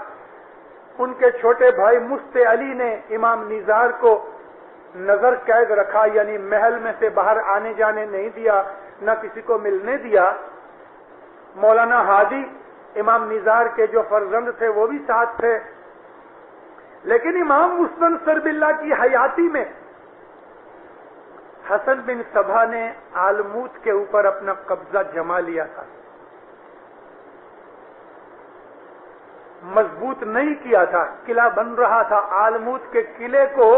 ان کے چھوٹے بھائی مفت علی نے امام نزار کو نظر قید رکھا، یعنی محل میں سے باہر آنے جانے نہیں دیا، نہ کسی کو ملنے دیا۔ مولانا ہادی امام نزار کے جو فرزند تھے وہ بھی ساتھ تھے، لیکن امام مستنصر باللہ کی حیاتی میں حسن بن صبا نے آلموت کے اوپر اپنا قبضہ جما لیا تھا، مضبوط نہیں کیا تھا، قلعہ بن رہا تھا۔ آلموت کے قلعے کو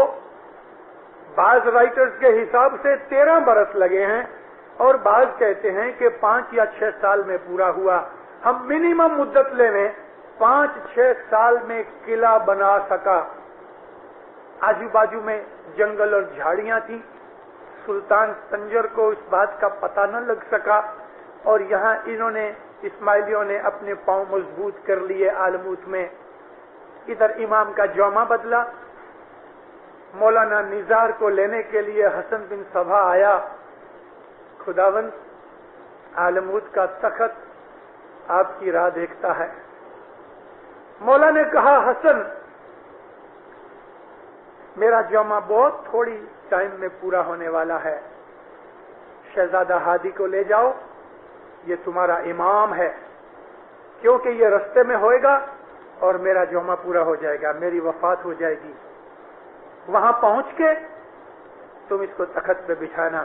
بعض رائٹرز کے حساب سے 13 برس لگے ہیں اور بعض کہتے ہیں کہ 5 یا 6 سال میں پورا ہوا۔ ہم منیمم مدت لے میں 5-6 سال میں قلعہ بنا سکا۔ آجو باجو میں جنگل اور جھاڑیاں تھیں، سلطان سنجر کو اس بات کا پتہ نہ لگ سکا، اور یہاں انہوں نے اسماعیلیوں نے اپنے پاؤں مضبوط کر لیے آلموت میں۔ ادھر امام کا جومہ بدلا، مولانا نزار کو لینے کے لیے حسن بن صبا آیا۔ خداوند آلموت کا تخت آپ کی راہ دیکھتا ہے۔ مولا نے کہا حسن میرا جومہ بہت تھوڑی ٹائم میں پورا ہونے والا ہے، شہزادہ ہادی کو لے جاؤ، یہ تمہارا امام ہے، کیونکہ یہ رستے میں ہوئے گا اور میرا جومہ پورا ہو جائے گا، میری وفات ہو جائے گی۔ وہاں پہنچ کے تم اس کو تخت پہ بٹھانا،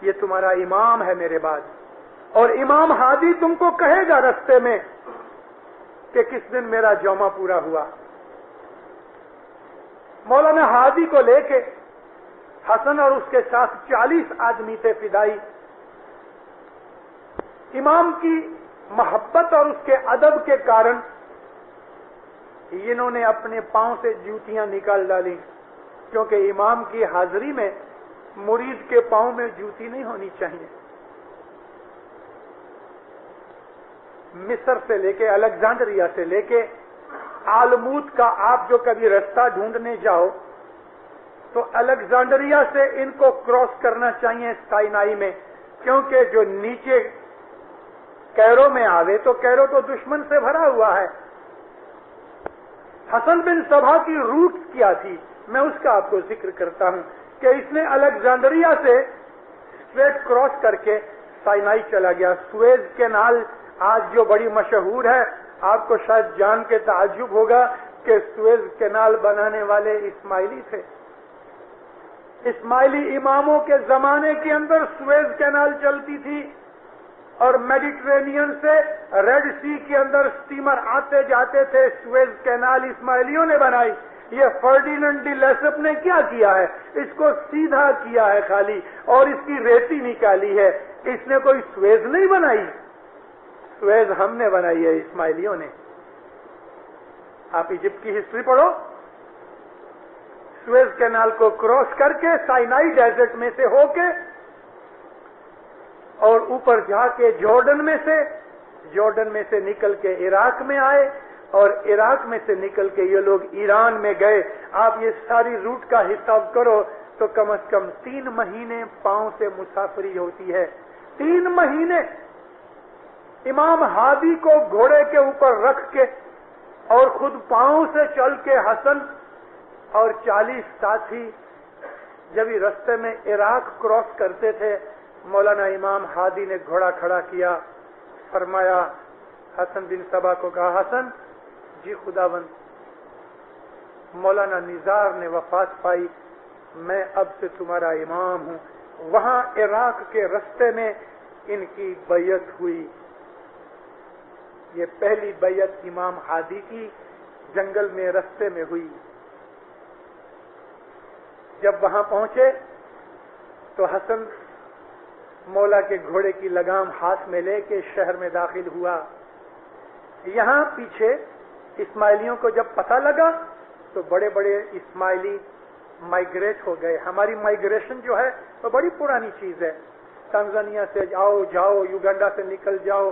یہ تمہارا امام ہے میرے بعد، اور امام ہادی تم کو کہے گا رستے میں کہ کس دن میرا جومہ پورا ہوا۔ مولانا ہادی کو لے کے حسن اور اس کے ساتھ 40 آدمی تھے فدائی۔ امام کی محبت اور اس کے ادب کے کارن انہوں نے اپنے پاؤں سے جوتیاں نکال ڈالی، کیونکہ امام کی حاضری میں مرید کے پاؤں میں جوتی نہیں ہونی چاہیے۔ مصر سے لے کے الیگزینڈریا سے لے کے آلموت کا آپ جو کبھی رستہ ڈھونڈنے جاؤ تو الیگزینڈریا سے ان کو کراس کرنا چاہیے سائنائی میں، کیونکہ جو نیچے کیرو میں آوے تو کیرو تو دشمن سے بھرا ہوا ہے۔ حسن بن صبا کی روٹ کیا تھی، میں اس کا آپ کو ذکر کرتا ہوں کہ اس نے الیگزینڈریا سے اسٹریٹ کراس کر کے سائنائی چلا گیا۔ سویز کینال آج جو بڑی مشہور ہے، آپ کو شاید جان کے تعجب ہوگا کہ سویز کینال بنانے والے اسماعیلی تھے۔ اسماعیلی اماموں کے زمانے کے اندر سویز کینال چلتی تھی، اور میڈیٹرینین سے ریڈ سی کے اندر سٹیمر آتے جاتے تھے۔ سویز کینال اسماعیلیوں نے بنائی۔ یہ فرڈیننڈ ڈی لیسپ نے کیا کیا ہے؟ اس کو سیدھا کیا ہے خالی، اور اس کی ریتی نکالی ہے۔ اس نے کوئی سویز نہیں بنائی، سویز ہم نے بنائی ہے، اسماعیلیوں نے۔ آپ ایجپٹ کی ہسٹری پڑھو، سویز کینال کو کراس کر کے سائنائی ڈیزرٹ میں سے ہو کے اور اوپر جا کے جارڈن میں سے نکل کے عراق میں آئے، اور عراق میں سے نکل کے یہ لوگ ایران میں گئے۔ آپ یہ ساری روٹ کا حساب کرو تو کم از کم 3 مہینے پاؤں سے مسافری ہوتی ہے۔ 3 مہینے امام ہادی کو گھوڑے کے اوپر رکھ کے اور خود پاؤں سے چل کے حسن اور 40 ساتھی جب یہ رستے میں عراق کراس کرتے تھے، مولانا امام ہادی نے گھوڑا کھڑا کیا، فرمایا حسن بن صبا کو کہا، حسن جی خداوند، مولانا نزار نے وفات پائی، میں اب سے تمہارا امام ہوں۔ وہاں عراق کے رستے میں ان کی بیعت ہوئی۔ یہ پہلی بیعت امام ہادی کی جنگل میں رستے میں ہوئی۔ جب وہاں پہنچے تو حسن مولا کے گھوڑے کی لگام ہاتھ میں لے کے شہر میں داخل ہوا۔ یہاں پیچھے اسماعیلیوں کو جب پتہ لگا تو بڑے بڑے اسماعیلی مائگریٹ ہو گئے۔ ہماری مائگریشن جو ہے وہ بڑی پرانی چیز ہے، تنزانیہ سے جاؤ، یوگنڈا سے نکل جاؤ،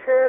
6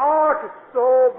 800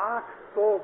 800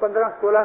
15-16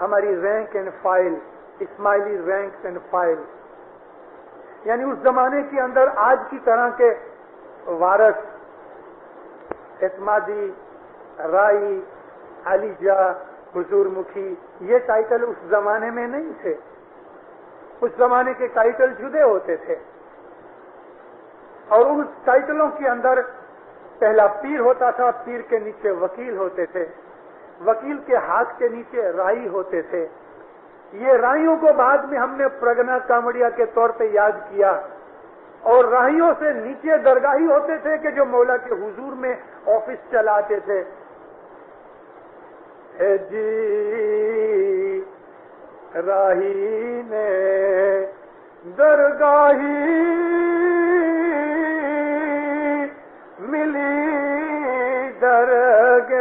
ہماری rank and file, Ismaili rank and file, یعنی اس زمانے کے اندر آج کی طرح کے وارث، اعتمادی، رائی، علی جا، حضور مکھی، یہ ٹائٹل اس زمانے میں نہیں تھے. اس زمانے کے ٹائٹل جدے ہوتے تھے، اور اس ٹائٹلوں کے اندر پہلا پیر ہوتا تھا، پیر کے نیچے وکیل ہوتے تھے، وکیل کے ہاتھ کے نیچے رائی ہوتے تھے. یہ رائیوں کو بعد میں ہم نے پرگنا کامڑیا کے طور پہ یاد کیا، اور راہیوں سے نیچے درگاہی ہوتے تھے کہ جو مولا کے حضور میں آفس چلاتے تھے. اے جی راہی نے درگاہی ملی درگاہ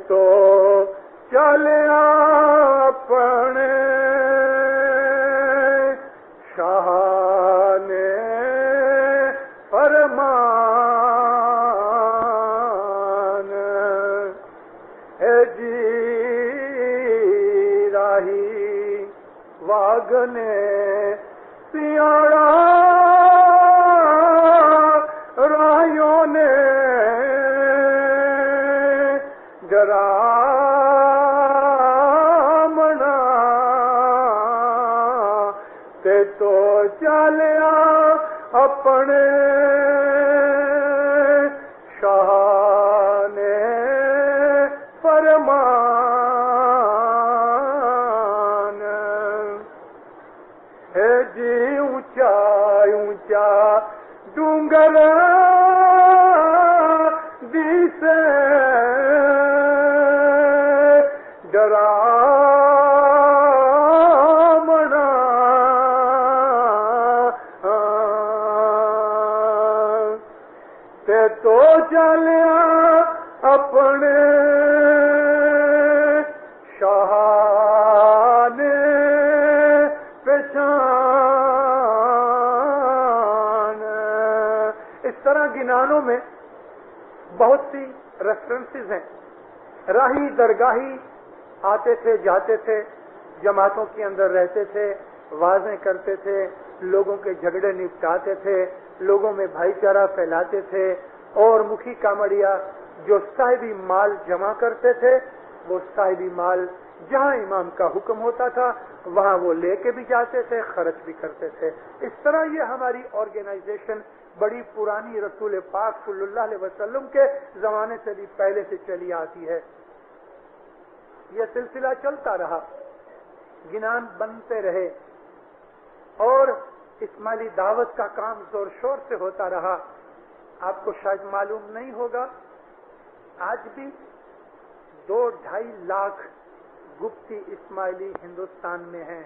تو چلیا اپنے شاہ نے فرمان. اے جی راہی واگنے سیاڑا راہیوں نے منا تے تو چلیا اپنے شاہ نے فرمان. ہے جی اونچا اونچا ڈونگر دیسے منا تے تو چلیا اپنے شاہ نے پہچان. اس طرح گنانوں میں بہت سی ریفرنسز ہیں. راہی درگاہی آتے تھے، جاتے تھے، جماعتوں کے اندر رہتے تھے، واعظیں کرتے تھے، لوگوں کے جھگڑے نپٹاتے تھے، لوگوں میں بھائی چارہ پھیلاتے تھے. اور مکھی کامڑیا جو صاحبی مال جمع کرتے تھے، وہ صاحبی مال جہاں امام کا حکم ہوتا تھا وہاں وہ لے کے بھی جاتے تھے، خرچ بھی کرتے تھے. اس طرح یہ ہماری آرگنائزیشن بڑی پرانی رسول پاک صلی اللہ علیہ وسلم کے زمانے سے بھی پہلے سے چلی آتی ہے. یہ سلسلہ چلتا رہا، گنان بنتے رہے، اور اسماعیلی دعوت کا کام زور شور سے ہوتا رہا. آپ کو شاید معلوم نہیں ہوگا، آج بھی 2-2.5 لاکھ گپتی اسماعیلی ہندوستان میں ہیں،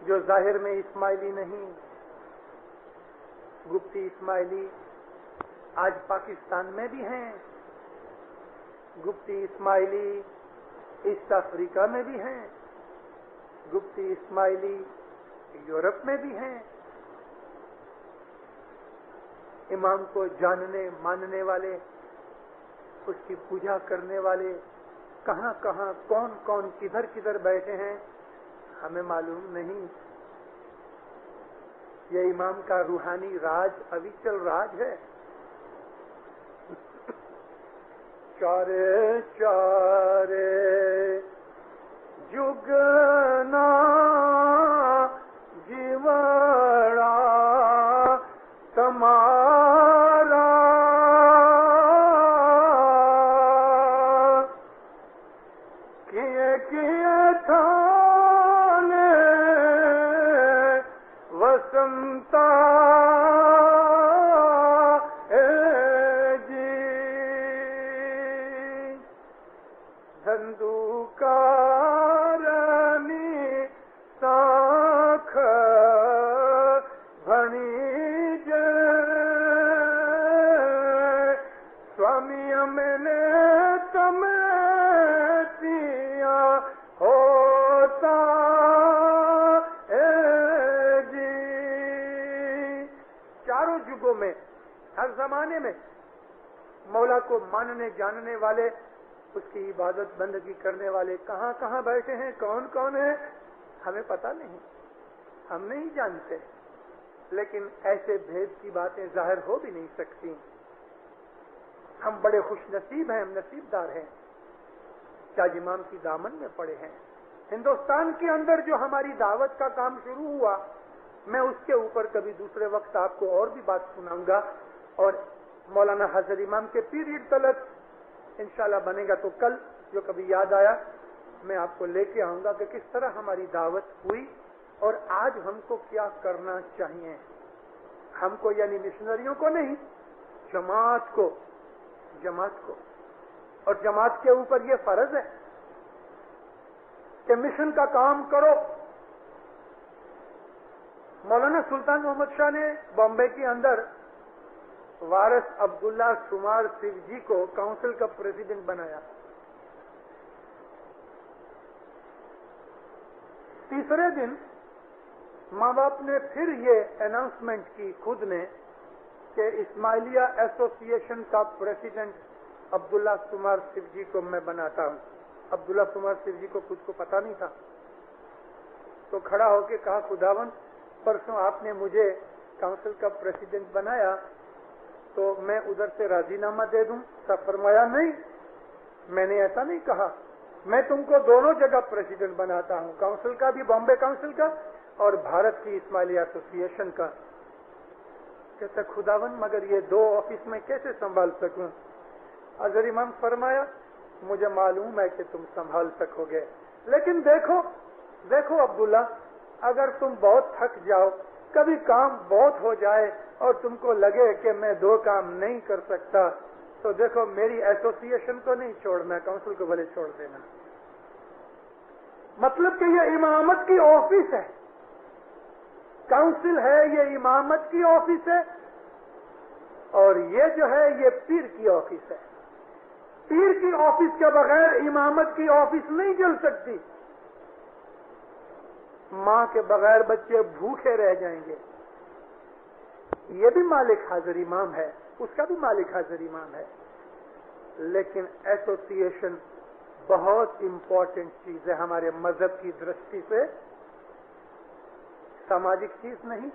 جو ظاہر میں اسماعیلی نہیں. گپتی اسماعیلی آج پاکستان میں بھی ہیں، گپتی اسماعیلی ایسٹ افریقہ میں بھی ہیں، گپتی اسماعیلی یورپ میں بھی ہیں. امام کو جاننے ماننے والے، اس کی پوجا کرنے والے کہاں کہاں، کون کون کدھر کدھر بیٹھے ہیں ہمیں معلوم نہیں. یہ امام کا روحانی راج ابھی چل راج ہے. چارے چارے جگنا جیوڑا تمہارا کیے تھانے وسنتا دھندوکارنی ساکھ بھنی جے سوامی میں نے تمتیا ہوتا زمانے میں مولا کو ماننے جاننے والے، اس کی عبادت بندگی کرنے والے کہاں کہاں بیٹھے ہیں، کون کون ہیں، ہمیں پتہ نہیں، ہم نہیں جانتے، لیکن ایسے بھید کی باتیں ظاہر ہو بھی نہیں سکتی۔ ہم بڑے خوش نصیب ہیں، ہم نصیب دار ہیں، تاج امام کی دامن میں پڑے ہیں۔ ہندوستان کے اندر جو ہماری دعوت کا کام شروع ہوا، میں اس کے اوپر کبھی دوسرے وقت آپ کو اور بھی بات سناؤں گا، اور مولانا حضرت امام کے پیریڈ تلک انشاءاللہ بنے گا تو کل جو کبھی یاد آیا میں آپ کو لے کے آؤں گا کہ کس طرح ہماری دعوت ہوئی اور آج ہم کو کیا کرنا چاہیے۔ ہم کو یعنی مشنریوں کو نہیں، جماعت کو، اور جماعت کے اوپر یہ فرض ہے کہ مشن کا کام کرو۔ مولانا سلطان محمد شاہ نے بامبے کے اندر وارث عبداللہ سمار سنگھ جی کو کاؤنسل کا پریزیڈنٹ بنایا۔ تیسرے دن ماں باپ نے پھر یہ اناؤنسمنٹ کی خود نے کہ اسماعیلیہ ایسوسی ایشن کا پریزیڈنٹ عبداللہ سمار سنگھ جی کو میں بناتا ہوں۔ عبداللہ سمار سنگھ جی کو خود کو پتا نہیں تھا، تو کھڑا ہو کے کہا خداوند پرسوں آپ نے مجھے کاؤنسل کا پریزیڈنٹ بنایا تو میں ادھر سے راضی نامہ دے دوں؟ سب فرمایا نہیں، میں نے ایسا نہیں کہا، میں تم کو دونوں جگہ پریزیڈنٹ بناتا ہوں، کاؤنسل کا بھی، بامبے کاؤنسل کا اور بھارت کی اسماعیلیہ ایسوسی ایشن کا۔ کہتا خداوند مگر یہ دو آفس میں کیسے سنبھال سکوں؟ حضرت امام فرمایا مجھے معلوم ہے کہ تم سنبھال سکو گے، لیکن دیکھو عبداللہ، اگر تم بہت تھک جاؤ، کبھی کام بہت ہو جائے اور تم کو لگے کہ میں دو کام نہیں کر سکتا، تو دیکھو میری ایسوسی ایشن کو نہیں چھوڑنا، کاؤنسل کو بھلے چھوڑ دینا۔ مطلب کہ یہ امامت کی آفس ہے، کاؤنسل ہے یہ امامت کی آفس ہے، اور یہ جو ہے یہ پیر کی آفس ہے۔ پیر کی آفس کے بغیر امامت کی آفس نہیں چل سکتی۔ ماں کے بغیر بچے بھوکے رہ جائیں گے۔ یہ بھی مالک حاضر امام ہے، اس کا بھی مالک حاضر امام ہے، لیکن ایسوسی ایشن بہت امپورٹنٹ چیز ہے ہمارے مذہب کی درشٹی سے، سماجک چیز نہیں،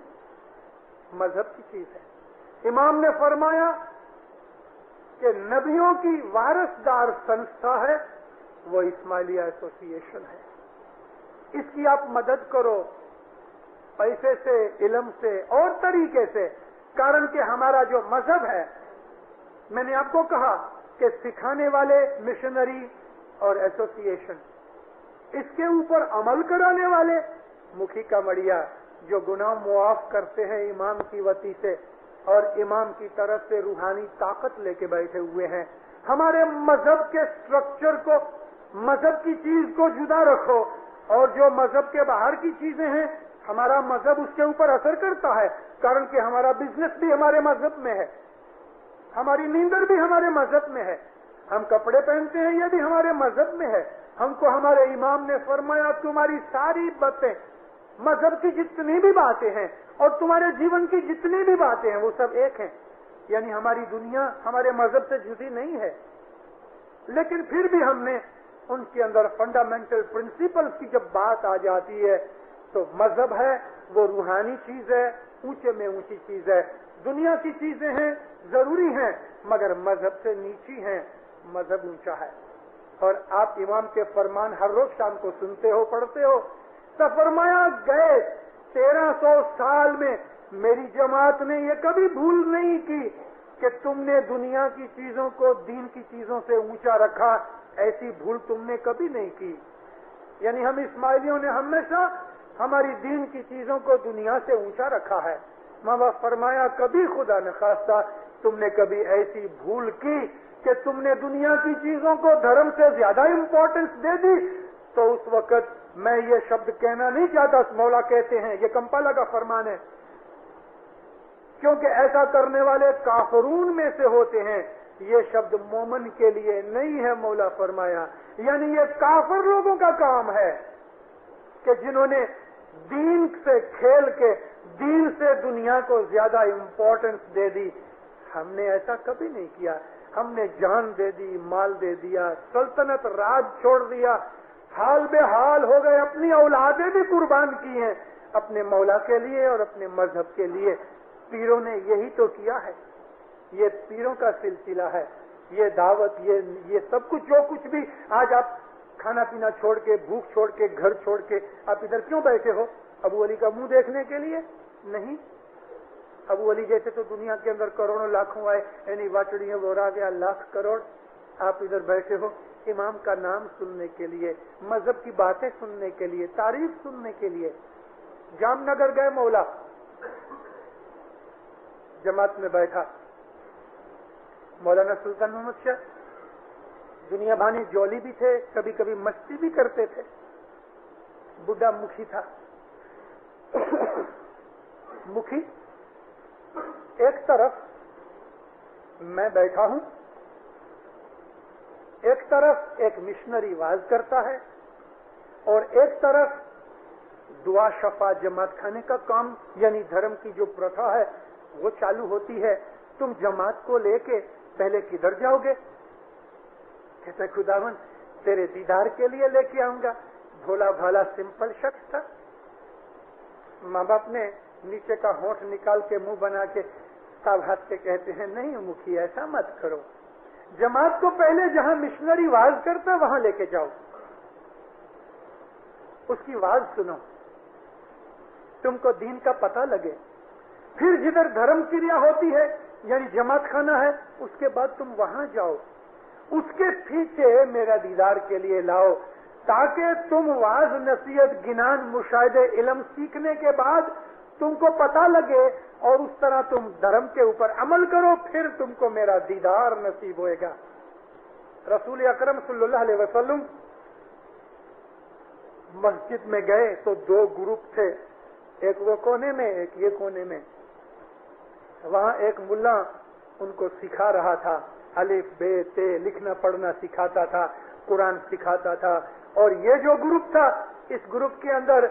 مذہب کی چیز ہے۔ امام نے فرمایا کہ نبیوں کی وارثدار سنستھا ہے وہ اسماعیلیہ ایسوسی ایشن ہے، اس کی آپ مدد کرو پیسے سے، علم سے اور طریقے سے، کارن کہ ہمارا جو مذہب ہے، میں نے آپ کو کہا کہ سکھانے والے مشنری اور ایسوسی ایشن، اس کے اوپر عمل کرانے والے مکھی کا مڑیا جو گناہ معاف کرتے ہیں امام کی وتی سے اور امام کی طرف سے روحانی طاقت لے کے بیٹھے ہوئے ہیں۔ ہمارے مذہب کے سٹرکچر کو، مذہب کی چیز کو جدا رکھو، اور جو مذہب کے باہر کی چیزیں ہیں ہمارا مذہب اس کے اوپر اثر کرتا ہے، کارن کہ ہمارا بزنس بھی ہمارے مذہب میں ہے، ہماری نیندر بھی ہمارے مذہب میں ہے، ہم کپڑے پہنتے ہیں یہ بھی ہمارے مذہب میں ہے۔ ہم کو ہمارے امام نے فرمایا تمہاری ساری باتیں، مذہب کی جتنی بھی باتیں ہیں اور تمہارے جیون کی جتنی بھی باتیں ہیں وہ سب ایک ہیں، یعنی ہماری دنیا ہمارے مذہب سے جدی نہیں ہے، لیکن پھر بھی ہم نے ان کے اندر فنڈامنٹل پرنسپلز کی جب بات آ جاتی ہے تو مذہب ہے وہ روحانی چیز ہے، اونچے میں اونچی چیز ہے۔ دنیا کی چیزیں ہیں ضروری ہیں مگر مذہب سے نیچی ہیں، مذہب اونچا ہے۔ اور آپ امام کے فرمان ہر روز شام کو سنتے ہو، پڑھتے ہو۔ تو فرمایا گئے 1300 سال میں میری جماعت نے یہ کبھی بھول نہیں کی کہ تم نے دنیا کی چیزوں کو دین کی چیزوں سے اونچا رکھا، ایسی بھول تم نے کبھی نہیں کی۔ یعنی ہم اسماعیلیوں نے ہمیشہ ہماری دین کی چیزوں کو دنیا سے اونچا رکھا ہے۔ ماں باپ فرمایا کبھی خدا نخواستہ تم نے کبھی ایسی بھول کی کہ تم نے دنیا کی چیزوں کو دھرم سے زیادہ امپورٹنس دے دی، تو اس وقت میں یہ شبد کہنا نہیں چاہتا، مولا کہتے ہیں، یہ کمپالا کا فرمان ہے، کیونکہ ایسا کرنے والے کافرون میں سے ہوتے ہیں، یہ شبد مومن کے لیے نہیں ہے۔ مولا فرمایا یعنی یہ کافر لوگوں کا کام ہے کہ جنہوں نے دین سے کھیل کے دین سے دنیا کو زیادہ امپورٹنس دے دی۔ ہم نے ایسا کبھی نہیں کیا. ہم نے جان دے دی, مال دے دیا, سلطنت راج چھوڑ دیا, حال بے حال ہو گئے, اپنی اولادیں بھی قربان کی ہیں اپنے مولا کے لیے اور اپنے مذہب کے لیے. پیروں نے یہی تو کیا ہے. یہ پیروں کا سلسلہ ہے. یہ دعوت, یہ سب کچھ, جو کچھ بھی آج آپ کھانا پینا چھوڑ کے, بھوک چھوڑ کے, گھر چھوڑ کے آپ ادھر کیوں بیٹھے ہو؟ ابو علی کا منہ دیکھنے کے لیے نہیں. ابو علی جیسے تو دنیا کے اندر کروڑوں لاکھوں آئے, یعنی واچڑیاں بورا گیا لاکھ کروڑ. آپ ادھر بیٹھے ہو امام کا نام سننے کے لیے, مذہب کی باتیں سننے کے لیے, تعریف سننے کے لیے. جام نگر گئے مولا, جماعت میں بیٹھا مولانا سلطان محمد شاہ. دنیا بھانی جولی بھی تھے, کبھی کبھی مستی بھی کرتے تھے. بڈھا مکھی تھا. مکھی ایک طرف میں بیٹھا ہوں, ایک طرف ایک مشنری واز کرتا ہے, اور ایک طرف دعا شفا جماعت کھانے کا کام, یعنی دھرم کی جو پرتھا ہے وہ چالو ہوتی ہے. تم جماعت کو لے کے پہلے کدھر جاؤ گے؟ کہتے خداوند تیرے دیدار کے لیے لے کے آؤں گا. بھولا بھالا سمپل شخص تھا. ماں باپ نے نیچے کا ہونٹ نکال کے منہ بنا کے سب ہاتھ سے کہتے ہیں نہیں مکھی ایسا مت کرو, جماعت کو پہلے جہاں مشنری واز کرتا وہاں لے کے جاؤ, اس کی واز سنو, تم کو دین کا پتہ لگے. پھر جدھر دھرم کریا ہوتی ہے یعنی جماعت خانہ ہے, اس کے بعد تم وہاں جاؤ. اس کے پیچھے میرا دیدار کے لیے لاؤ, تاکہ تم واز نصیحت گنان مشاہدے علم سیکھنے کے بعد تم کو پتہ لگے اور اس طرح تم دھرم کے اوپر عمل کرو, پھر تم کو میرا دیدار نصیب ہوئے گا. رسول اکرم صلی اللہ علیہ وسلم مسجد میں گئے تو دو گروپ تھے, ایک وہ کونے میں ایک یہ کونے میں. وہاں ایک ملا ان کو سکھا رہا تھا, الف بے تے لکھنا پڑھنا سکھاتا تھا, قرآن سکھاتا تھا. اور یہ جو گروپ تھا, اس گروپ کے اندر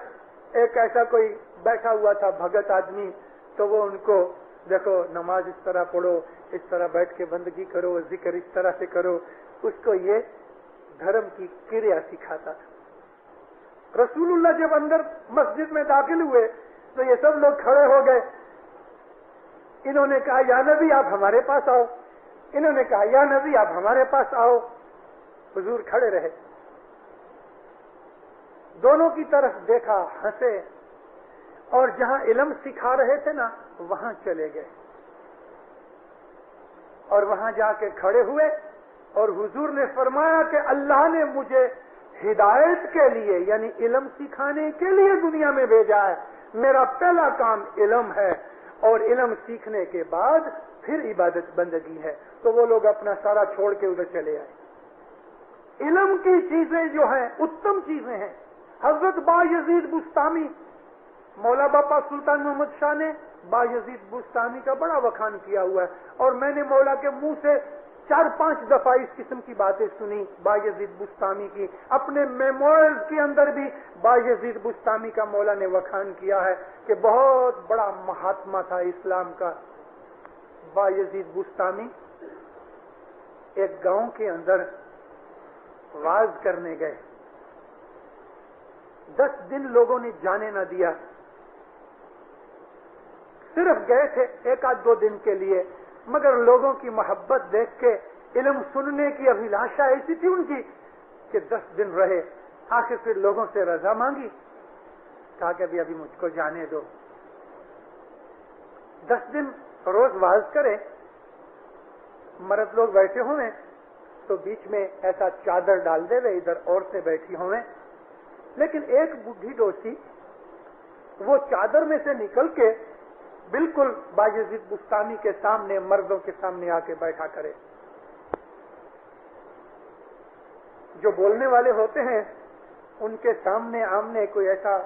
ایک ایسا کوئی بیٹھا ہوا تھا بھگت آدمی, تو وہ ان کو دیکھو نماز اس طرح پڑھو, اس طرح بیٹھ کے بندگی کرو, ذکر اس طرح سے کرو. اس کو یہ دھرم کی کریا سکھاتا تھا. رسول اللہ جب اندر مسجد میں داخل ہوئے تو یہ سب لوگ کھڑے ہو گئے. انہوں نے کہا یا نبی آپ ہمارے پاس آؤ, انہوں نے کہا یا نبی آپ ہمارے پاس آؤ. حضور کھڑے رہے, دونوں کی طرف دیکھا, ہنسے, اور جہاں علم سکھا رہے تھے نا وہاں چلے گئے اور وہاں جا کے کھڑے ہوئے. اور حضور نے فرمایا کہ اللہ نے مجھے ہدایت کے لیے یعنی علم سکھانے کے لیے دنیا میں بھیجا ہے. میرا پہلا کام علم ہے, اور علم سیکھنے کے بعد پھر عبادت بندگی ہے. تو وہ لوگ اپنا سارا چھوڑ کے ادھر چلے آئے. علم کی چیزیں جو ہیں اتم چیزیں ہیں. حضرت با یزید بستامی, مولا باپا سلطان محمد شاہ نے با یزید بستامی کا بڑا وکھان کیا ہوا ہے, اور میں نے مولا کے منہ سے 4-5 دفعہ اس قسم کی باتیں سنی با یزید بستامی کی. اپنے میموئرز کے اندر بھی با یزید بستامی کا مولا نے وکھان کیا ہے کہ بہت بڑا مہاتما تھا اسلام کا. با یزید بستامی ایک گاؤں کے اندر واز کرنے گئے. 10 دن لوگوں نے جانے نہ دیا, صرف گئے تھے 1-2 دن کے لیے, مگر لوگوں کی محبت دیکھ کے علم سننے کی ابھیلاشا ایسی تھی ان کی کہ 10 دن رہے. آخر پھر لوگوں سے رضا مانگی, کہا کہ ابھی مجھ کو جانے دو. 10 دن روز واز کرے, مرد لوگ بیٹھے ہوئے تو بیچ میں ایسا چادر ڈال دے وے, ادھر عورتیں بیٹھی ہوئے, لیکن ایک بڈھی ڈوسی وہ چادر میں سے نکل کے بالکل با یزید بستانی کے سامنے, مردوں کے سامنے آ کے بیٹھا کرے. جو بولنے والے ہوتے ہیں ان کے سامنے آمنے کوئی ایسا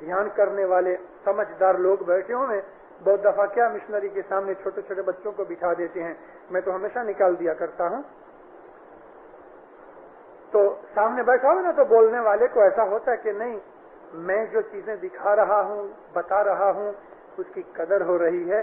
دھیان کرنے والے سمجھدار لوگ بیٹھے ہوئے. بہت دفعہ کیا مشنری کے سامنے چھوٹے چھوٹے بچوں کو بٹھا دیتے ہیں, میں تو ہمیشہ نکال دیا کرتا ہوں. تو سامنے بیٹھا ہو نا تو بولنے والے کو ایسا ہوتا ہے کہ نہیں, میں جو چیزیں دکھا رہا ہوں, بتا رہا ہوں, اس کی قدر ہو رہی ہے,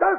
10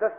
10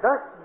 10